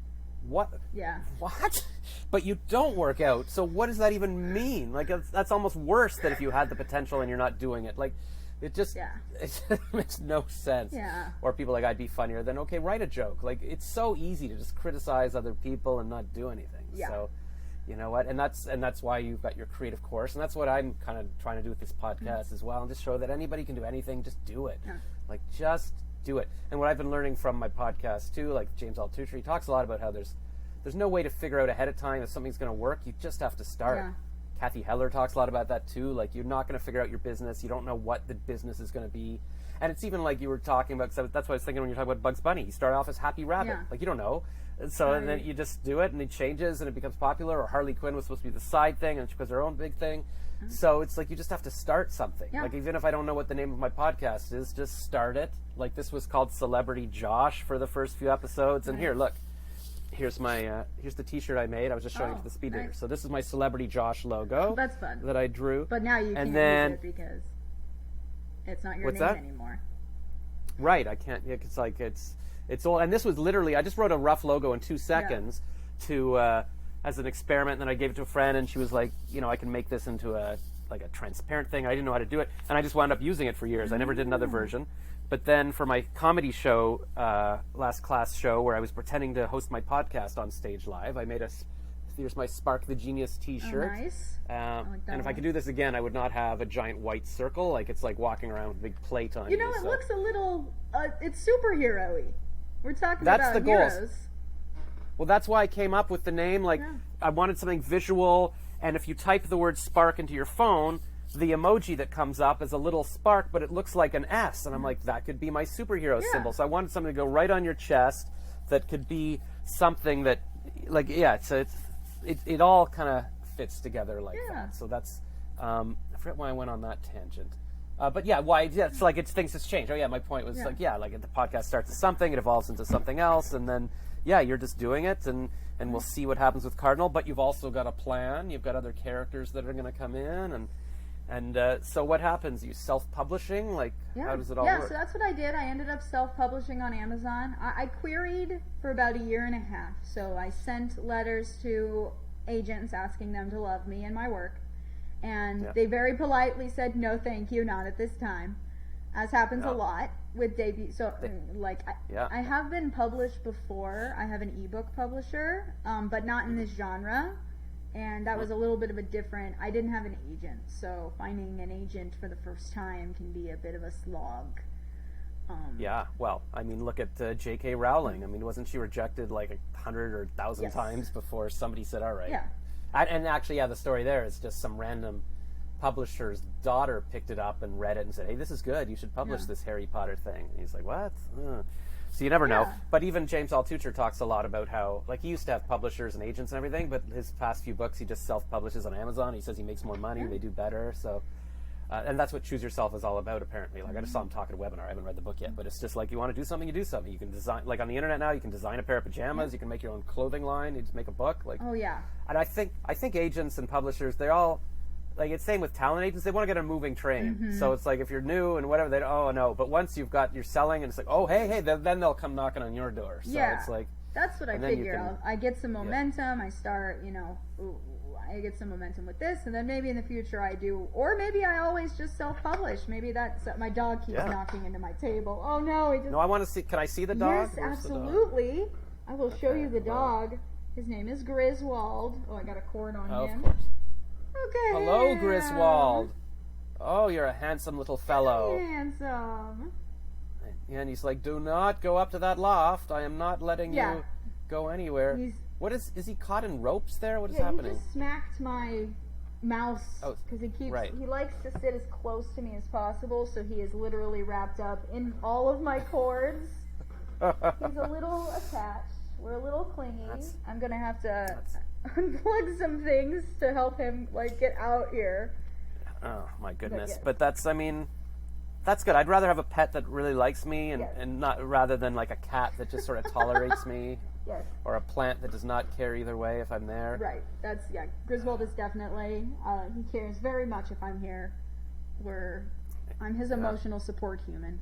what? Yeah. What? But you don't work out, so what does that even mean? Like, that's almost worse than if you had the potential and you're not doing it. Like, it just it makes no sense. Yeah. Or people like, I'd be funnier. Then, okay, write a joke. Like, it's so easy to just criticize other people and not do anything. Yeah. So, you know what? And that's why you've got your creative course, and that's what I'm kind of trying to do with this podcast as well, and just show that anybody can do anything. Just do it. Yeah. Like, just do it. And what I've been learning from my podcast too, like James Altucher, he talks a lot about how there's no way to figure out ahead of time if something's going to work. You just have to start. Yeah. Kathy Heller talks a lot about that too. Like, you're not going to figure out your business. You don't know what the business is going to be. And it's even like you were talking about, cause that's what I was thinking when you're talking about Bugs Bunny. You start off as Happy Rabbit. Yeah. Like, you don't know. So and then you just do it, and it changes, and it becomes popular. Or Harley Quinn was supposed to be the side thing, and she was her own big thing. So it's like you just have to start something. Yeah. Like, even if I don't know what the name of my podcast is, just start it. Like, this was called Celebrity Josh for the first few episodes. And here, look. Here's my here's the T-shirt I made. I was just showing it to the speed dater. So this is my Celebrity Josh logo. That's fun. That I drew. But now you can't use it because it's not your name anymore. Right, I can't. It's like it's all. And this was literally, I just wrote a rough logo in 2 seconds to as an experiment. And then I gave it to a friend, and she was like, I can make this into a transparent thing. I didn't know how to do it, and I just wound up using it for years. I never did another version. But then for my comedy show, last class show, where I was pretending to host my podcast on stage live, I made here's my Spark the Genius T-shirt. Oh, nice. I like that and if I could do this again, I would not have a giant white circle. Like, it's like walking around with a big plate on you. It looks a little, it's superhero-y. We're talking That's about the goal. heroes. Well, that's why I came up with the name. Like, I wanted something visual, and if you type the word Spark into your phone, the emoji that comes up is a little spark, but it looks like an S. And I'm like, that could be my superhero symbol. So I wanted something to go right on your chest that could be something that, like, so it all kind of fits together like that. So that's, I forget why I went on that tangent. But it's like things has changed. Oh yeah, my point was like the podcast starts as something, it evolves into something else, and then you're just doing it, and we'll see what happens with Cardinal. But you've also got a plan. You've got other characters that are going to come in, and so what happens? You self-publishing? Like, how does it all work? Yeah, so that's what I did. I ended up self-publishing on Amazon. I queried for about a year and a half. So I sent letters to agents asking them to love me and my work. And they very politely said, no, thank you, not at this time. As happens a lot with debut. So, I have been published before. I have an ebook publisher, but not in this genre. And that was a little bit of a different, I didn't have an agent, so finding an agent for the first time can be a bit of a slog. Well, I mean, look at J.K. Rowling. I mean, wasn't she rejected like 100 or 1,000 times before somebody said, all right. Yeah. And actually, the story there is just some random publisher's daughter picked it up and read it and said, hey, this is good, you should publish this Harry Potter thing. And he's like, what? So you never know. But even James Altucher talks a lot about how, like, he used to have publishers and agents and everything, but his past few books he just self-publishes on Amazon. He says he makes more money, they do better. So, and that's what Choose Yourself is all about, apparently. Like, I just saw him talk at a webinar. I haven't read the book yet, but it's just like, you want to do something, you do something. You can design, like on the internet now, you can design a pair of pajamas, you can make your own clothing line, you just make a book. Like, and I think agents and publishers, they're all, like, it's same with talent agents, they want to get a moving train. So it's like, if you're new and whatever, but once you're selling, and it's like, oh, hey, then they'll come knocking on your door. So it's like, That's what I And then you figure. can- I get some momentum. I start, I get some momentum with this, and then maybe in the future I do, or maybe I always just self-publish. Maybe that's my dog keeps knocking into my table. Oh no, he just. No, I want to see. Can I see the dog? Yes, Where's the dog? absolutely. I will show Okay, you the well. dog. His name is Griswold. Oh, I got a cord on Oh, him. of course. Okay. Hello, Griswold. Oh, you're a handsome little fellow. Handsome. And he's like, do not go up to that loft. I am not letting Yeah. you go anywhere. He's- What is he caught in ropes there? What is Yeah, happening? he just smacked my mouse Oh, because he right. likes to sit as close to me as possible, so he is literally wrapped up in all of my cords. He's a little attached. We're a little clingy. I'm gonna have to unplug some things to help him get out here. Oh, my goodness. yes. But that's good. I'd rather have a pet that really likes me Yes. and not rather than like a cat that just sort of tolerates me, Yes. or a plant that does not care either way if I'm there. Right. Griswold is definitely. He cares very much if I'm here. I'm his emotional support human.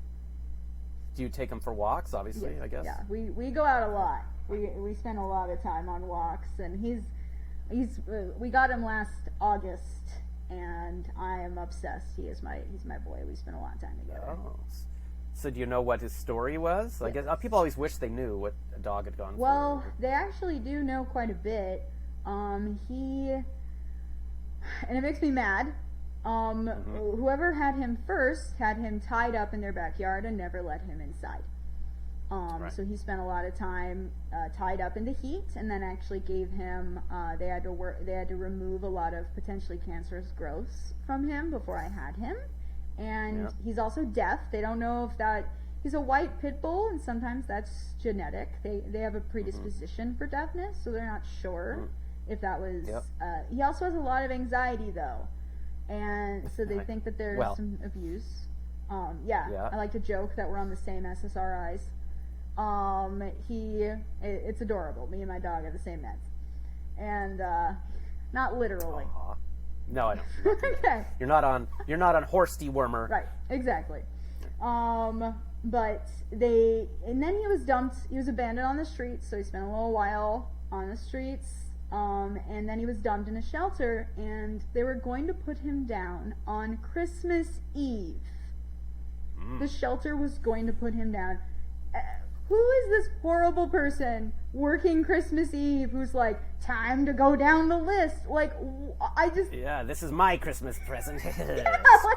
Do you take him for walks? Obviously, Yes, I guess. Yeah, we go out a lot. We spend a lot of time on walks, and we got him last August, and I am obsessed. He's my boy. We spend a lot of time together. Oh. So do you know what his story was? I guess people always wish they knew what a dog had gone Well, through. they actually do know quite a bit. And it makes me mad. Whoever had him first had him tied up in their backyard and never let him inside. Right. So he spent a lot of time tied up in the heat, and then actually gave him. They had to remove a lot of potentially cancerous growths from him before I had him, and he's also deaf. They don't know if that. He's a white pit bull, and sometimes that's genetic. They have a predisposition for deafness, so they're not sure if that was. He also has a lot of anxiety though, and so they think that there's some abuse. I like to joke that we're on the same SSRIs. It's adorable. Me and my dog have the same meds, and not literally. Aw. No, I don't. Okay. You're not on horse dewormer. Right. Exactly. But and then he was dumped. He was abandoned on the streets, so he spent a little while on the streets. And then he was dumped in a shelter, and they were going to put him down on Christmas Eve. The shelter was going to put him down. Who is this horrible person working Christmas Eve who's like, time to go down the list? Yeah, this is my Christmas present.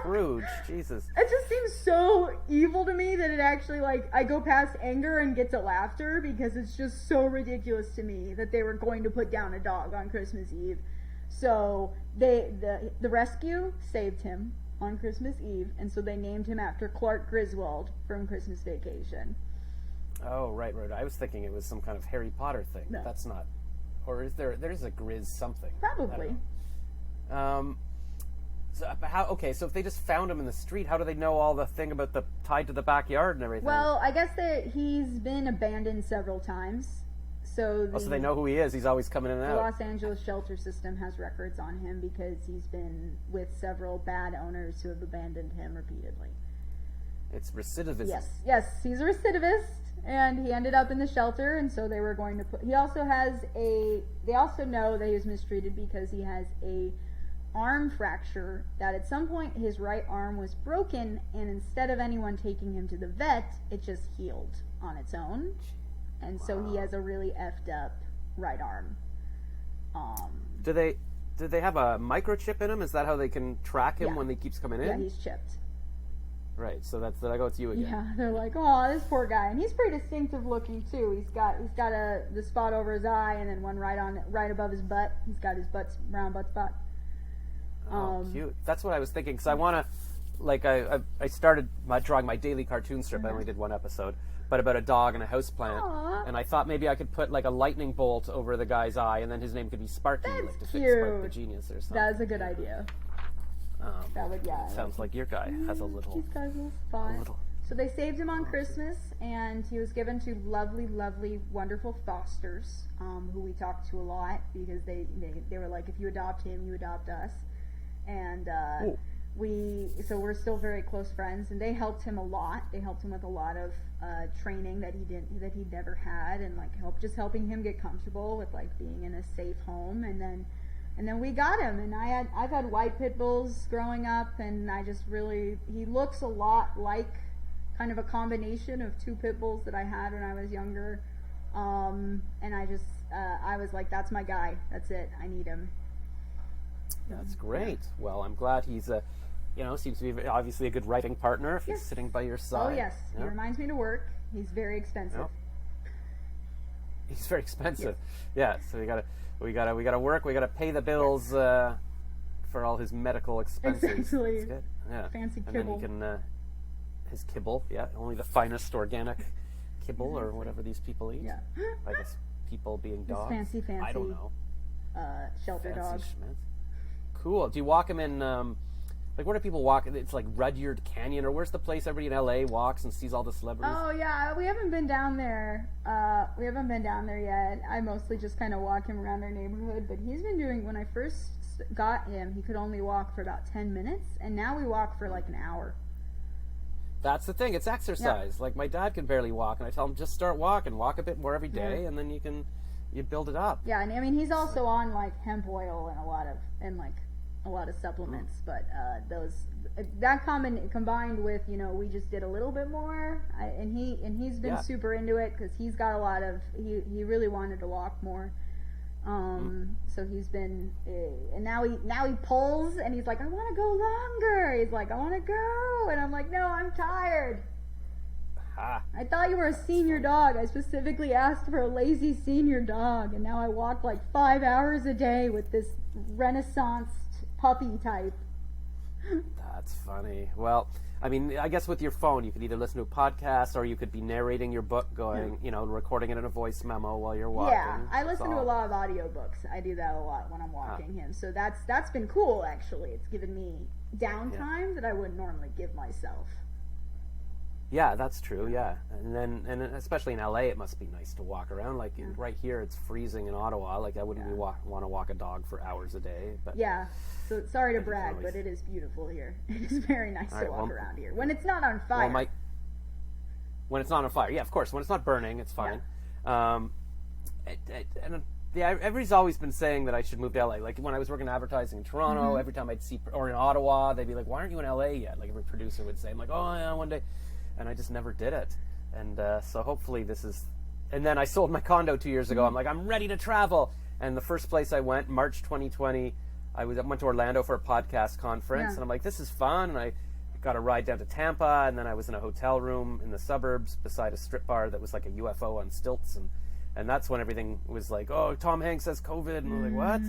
Scrooge, Jesus. It just seems so evil to me that it actually, I go past anger and get to laughter because it's just so ridiculous to me that they were going to put down a dog on Christmas Eve. So the rescue saved him on Christmas Eve, and so they named him after Clark Griswold from Christmas Vacation. Oh, right. I was thinking it was some kind of Harry Potter thing. No. That's not. Or is there's a Grizz something. Probably. So if they just found him in the street, how do they know all the thing about the tied to the backyard and everything? Well, I guess that he's been abandoned several times. So they know who he is. He's always coming in and the out. Los Angeles shelter system has records on him because he's been with several bad owners who have abandoned him repeatedly. It's recidivism. Yes, he's a recidivist, and he ended up in the shelter, and so they were going to put. They also know that he was mistreated because he has a arm fracture that at some point his right arm was broken, and instead of anyone taking him to the vet, it just healed on its own, and so he has a really effed up right arm. Do they have a microchip in him? Is that how they can track him when he keeps coming in? Yeah, he's chipped. Right, so it's you again. Yeah, they're like, oh, this poor guy, and he's pretty distinctive looking too. He's got the spot over his eye, and then one right above his butt. He's got his round butt spot. Oh, cute. That's what I was thinking, because I want to, I started drawing my daily cartoon strip. I only did one episode, but about a dog and a houseplant. Aww. And I thought maybe I could put a lightning bolt over the guy's eye, and then his name could be Sparky, That's to cute. fix Spark the Genius or something. That's a good idea. That would, Sounds like your guy has a little. He's got a little spot. a little- So they saved him on Christmas, and he was given to lovely, lovely, wonderful fosters, who we talked to a lot because they were like, if you adopt him, you adopt us. And we're still very close friends, and they helped him a lot. They helped him with a lot of training that he'd never had, and like helping him get comfortable with like being in a safe home. And then we got him, and I've had white pit bulls growing up, and he looks a lot like kind of a combination of two pit bulls that I had when I was younger. And I was like, that's my guy. That's it. I need him. That's great. Well, I'm glad he's seems to be obviously a good writing partner if he's sitting by your side. Oh yes, he reminds me to work. He's very expensive. He's very expensive. Yeah, so we gotta work. We gotta pay the bills for all his medical expenses. Exactly. That's good. Yeah. Fancy and kibble. then he can his kibble. Yeah, only the finest organic kibble or whatever these people eat. Yeah. I guess people being dogs. Fancy. I don't know. Shelter Fancy dog. Schmitz. Cool. Do you walk him in? Like, where do people walk? It's like Rudyard Canyon, or where's the place everybody in LA walks and sees all the celebrities? Oh yeah, we haven't been down there. We haven't been down there yet. I mostly just kind of walk him around our neighborhood. But he's been doing. When I first got him, he could only walk for about 10 minutes, and now we walk for like an hour. That's the thing. It's exercise. Yeah. Like, my dad can barely walk, and I tell him just start walking, walk a bit more every day, and then you build it up. Yeah, and I mean he's also on like hemp oil and a lot of supplements, but combined with we just did a little bit more, and he's been super into it because he's got a lot of he really wanted to walk more, so he's been and now he pulls and he's like, I want to go longer. He's like, I want to go, and I'm like, no, I'm tired. I thought you were a senior dog. I specifically asked for a lazy senior dog, and now I walk like 5 hours a day with this Renaissance puppy type. That's funny. Well, I mean, I guess with your phone, you could either listen to a podcast or you could be narrating your book, recording it in a voice memo while you're walking. Yeah, I listen to a lot of audiobooks. I do that a lot when I'm walking him. So that's been cool, actually. It's given me downtime that I wouldn't normally give myself. Yeah, that's true. Yeah, and especially in LA, it must be nice to walk around. Like right here, it's freezing in Ottawa. Like I wouldn't want to walk a dog for hours a day. But yeah, so sorry to brag, but it is beautiful here. It is very nice to walk around here when it's not on fire. When it's not on fire, yeah, of course. When it's not burning, it's fine. Yeah. Everybody's always been saying that I should move to LA. Like when I was working advertising in Toronto, every time I'd see, or in Ottawa, they'd be like, "Why aren't you in LA yet?" Like every producer would say, "I'm like, oh yeah, one day." And I just never did it. And so hopefully this is... And then I sold my condo 2 years ago. I'm like, I'm ready to travel. And the first place I went, March 2020, I went to Orlando for a podcast conference. And I'm like, this is fun. And I got a ride down to Tampa. And then I was in a hotel room in the suburbs beside a strip bar that was like a UFO on stilts. And that's when everything was like, oh, Tom Hanks has COVID. And I'm like, what?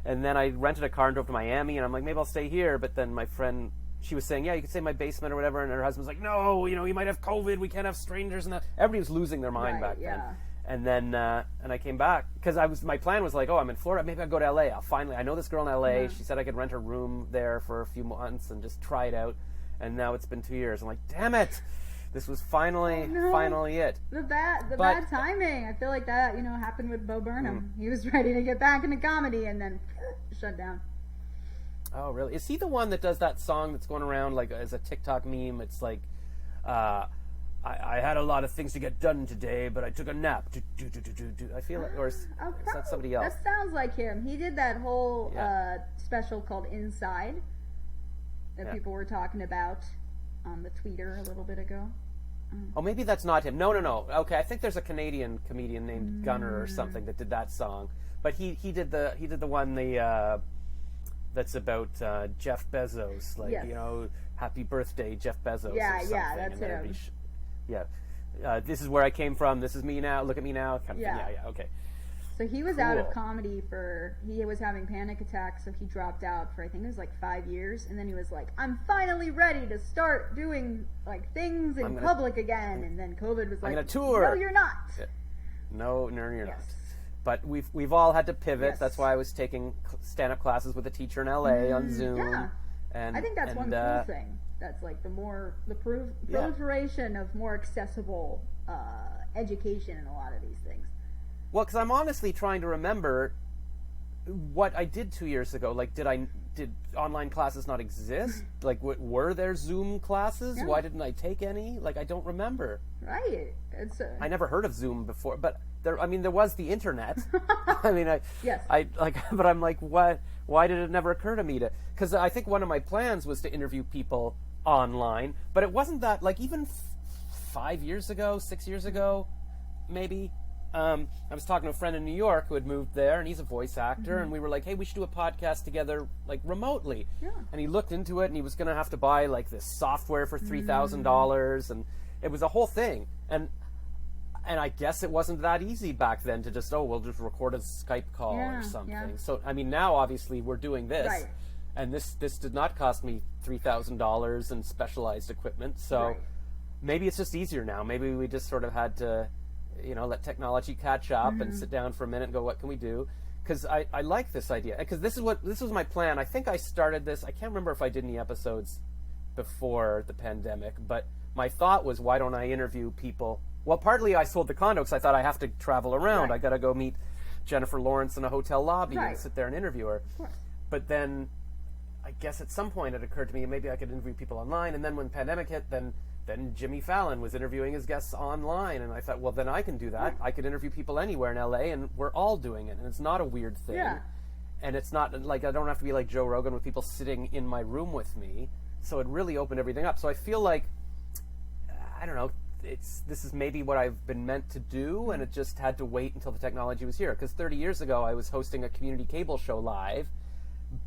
And then I rented a car and drove to Miami. And I'm like, maybe I'll stay here. But then my friend... She was saying, yeah, you could stay in my basement or whatever. And her husband's like, no, you might have COVID. We can't have strangers. And everybody was losing their mind back then. And then, and I came back because my plan was like, oh, I'm in Florida. Maybe I'll go to LA. I know this girl in LA. She said I could rent her room there for a few months and just try it out. And now it's been 2 years. I'm like, damn it. This was finally it. The bad timing. I feel like that, happened with Bo Burnham. He was ready to get back into comedy and then shut down. Oh, really? Is he the one that does that song that's going around like as a TikTok meme? It's like, I had a lot of things to get done today, but I took a nap. I feel like, or is that somebody else? That sounds like him. He did that whole special called Inside that people were talking about on the Twitter a little bit ago. Oh, maybe that's not him. No. Okay, I think there's a Canadian comedian named Gunner or something that did that song, but he did the one that's about Jeff Bezos, like happy birthday, Jeff Bezos. Yeah, or something. That's him. This is where I came from. This is me now. Look at me now. Kind of thing. Yeah. Okay. So he was out of comedy he was having panic attacks, so he dropped out for I think it was like 5 years, and then he was like, I'm finally ready to start doing like things in public again, and then COVID was like, I'm gonna tour. No, you're not. No, you're not. But we've all had to pivot. Yes. That's why I was taking stand-up classes with a teacher in LA on Zoom. Yeah, and I think that's one cool thing. That's like the proliferation of more accessible education in a lot of these things. Well, because I'm honestly trying to remember what I did 2 years ago, like, did online classes not exist? Like, were there Zoom classes? Yeah. Why didn't I take any? Like, I don't remember. Right. I never heard of Zoom before, but there was the internet. I mean, Yes. but I'm like, what? Why did it never occur to me to? Because I think one of my plans was to interview people online, but it wasn't that, like, even 5 years ago, 6 years ago, maybe. I was talking to a friend in New York who had moved there, and he's a voice actor, and we were like, hey, we should do a podcast together, like, remotely. Yeah. And he looked into it, and he was going to have to buy, like, this software for $3,000, and it was a whole thing. And I guess it wasn't that easy back then to just, we'll just record a Skype call or something. Yeah. So, I mean, now, obviously, we're doing this. Right. And this did not cost me $3,000 in specialized equipment, so Right. maybe it's just easier now. Maybe we just sort of had to, let technology catch up and sit down for a minute and go, what can we do? Because I like this idea. Because this was my plan. I think I started this. I can't remember if I did any episodes before the pandemic, but my thought was, why don't I interview people? Well, partly I sold the condo because I thought I have to travel around. Right. I got to go meet Jennifer Lawrence in a hotel lobby and Right. sit there and interview her. Of course. But then I guess at some point it occurred to me maybe I could interview people online. And then when the pandemic hit, then Jimmy Fallon was interviewing his guests online. And I thought, well, then I can do that. I could interview people anywhere in LA, and we're all doing it. And it's not a weird thing. Yeah. And it's not like I don't have to be like Joe Rogan with people sitting in my room with me. So it really opened everything up. So I feel like, I don't know, this is maybe what I've been meant to do, and it just had to wait until the technology was here. Because 30 years ago, I was hosting a community cable show live,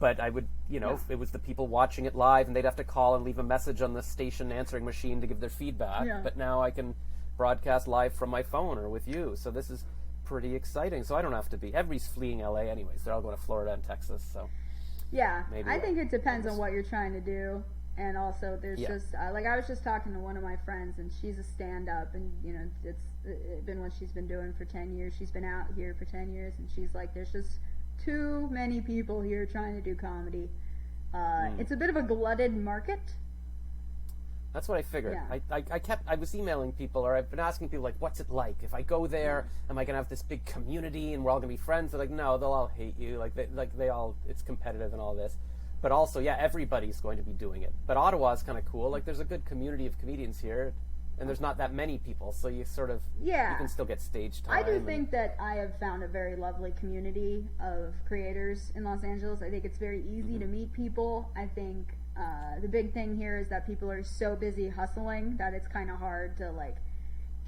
but I would, it was the people watching it live, and they'd have to call and leave a message on the station answering machine to give their feedback. Yeah. But now I can broadcast live from my phone or with you. So this is pretty exciting. So I don't have to be. Everybody's fleeing LA anyways. They're all going to Florida and Texas. So Yeah, maybe I think it depends on what you're trying to do. And also, there's just, like, I was just talking to one of my friends, and she's a stand-up, and, it's been what she's been doing for 10 years. She's been out here for 10 years, and she's like, there's just too many people here trying to do comedy. It's a bit of a glutted market. That's what I figured. Yeah. I was emailing people, or I've been asking people, like, what's it like? If I go there, am I going to have this big community and we're all going to be friends? They're like, no, they'll all hate you. It's competitive and all this. But also, everybody's going to be doing it. But Ottawa's kind of cool. Like, there's a good community of comedians here, and there's not that many people, so you sort of, you can still get stage time. I do think that I have found a very lovely community of creators in Los Angeles. I think it's very easy to meet people. I think the big thing here is that people are so busy hustling that it's kind of hard to, like,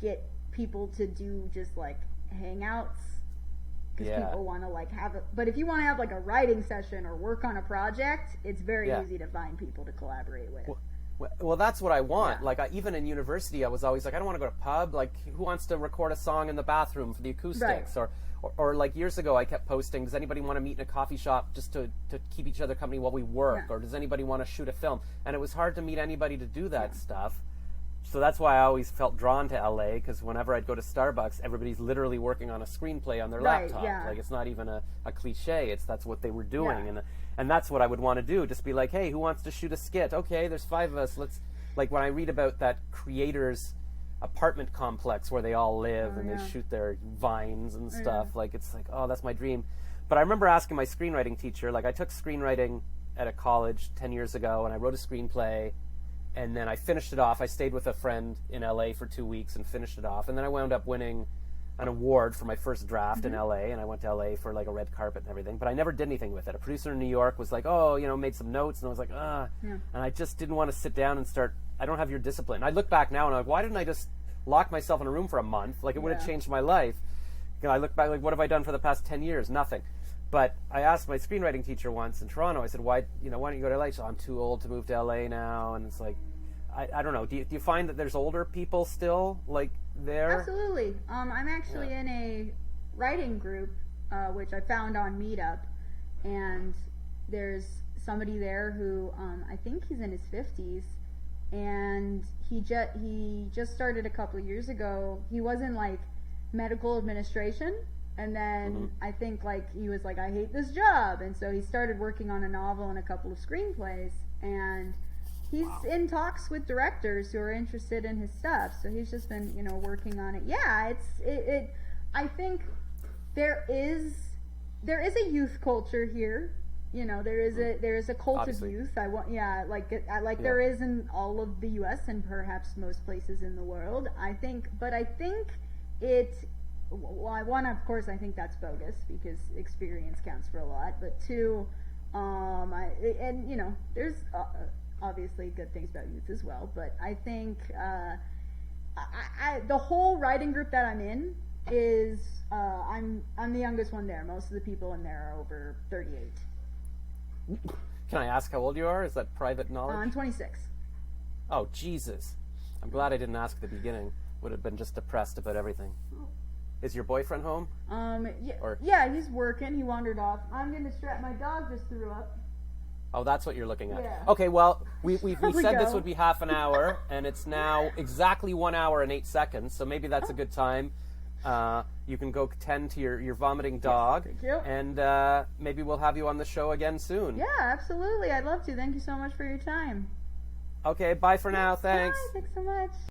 get people to do just, like, hangouts. Because people want to, like, have it. But if you want to have, like, a writing session or work on a project, it's very easy to find people to collaborate with. Well, that's what I want. Yeah. Like, even in university, I was always like, I don't want to go to a pub. Like, who wants to record a song in the bathroom for the acoustics? Right. Or like, years ago, I kept posting, does anybody want to meet in a coffee shop just to keep each other company while we work? Yeah. Or does anybody want to shoot a film? And it was hard to meet anybody to do that stuff. So that's why I always felt drawn to LA, because whenever I'd go to Starbucks, everybody's literally working on a screenplay on their laptop. Yeah. Like, it's not even a cliche. That's what they were doing. Yeah. And that's what I would want to do. Just be like, hey, who wants to shoot a skit? Okay, there's 5 of us. Let's, like, when I read about that creators apartment complex where they all live and they shoot their vines and stuff, like, it's like, oh, that's my dream. But I remember asking my screenwriting teacher, like, I took screenwriting at a college 10 years ago, and I wrote a screenplay, and then I finished it off. I stayed with a friend in LA for 2 weeks and finished it off, and then I wound up winning an award for my first draft in LA, and I went to LA for, like, a red carpet and everything, but I never did anything with it. A producer in New York was like, made some notes, and I was like, and I just didn't want to sit down and start. I don't have your discipline. I look back now and I'm like, why didn't I just lock myself in a room for a month? Like, it would have changed my life. I look back, like, what have I done for the past 10 years? Nothing. But I asked my screenwriting teacher once in Toronto, I said, why don't you go to LA? So I'm too old to move to LA now, and it's like, I don't know. Do you find that there's older people still, like, there? Absolutely. I'm actually in a writing group, which I found on Meetup, and there's somebody there who I think he's in his 50s, and he just started a couple of years ago. He was in, like, medical administration, and then I think, like, he was like, I hate this job, and so he started working on a novel and a couple of screenplays, and he's in talks with directors who are interested in his stuff. So he's just been, working on it. Yeah, I think there is there is a youth culture here. You know, there is a cult Obviously. of youth. There is in all of the U.S. and perhaps most places in the world. I think it. Well, one, of course, I think that's bogus because experience counts for a lot. But two, there's obviously good things about youth as well. But I think the whole writing group that I'm in is I'm the youngest one there. Most of the people in there are over 38. Can I ask how old you are? Is that private knowledge? I'm 26. Oh, Jesus. I'm glad I didn't ask at the beginning. Would have been just depressed about everything. Is your boyfriend home? Yeah, he's working. He wandered off. I'm going to strap. My dog just threw up. Oh, that's what you're looking at. Yeah. Okay, well, we said this go. would be half an hour, and it's now exactly 1 hour and 8 seconds, so maybe that's a good time. You can go tend to your vomiting dog, thank you. and maybe we'll have you on the show again soon. Yeah, absolutely. I'd love to. Thank you so much for your time. Okay, bye for now. Thanks. Bye. Thanks so much.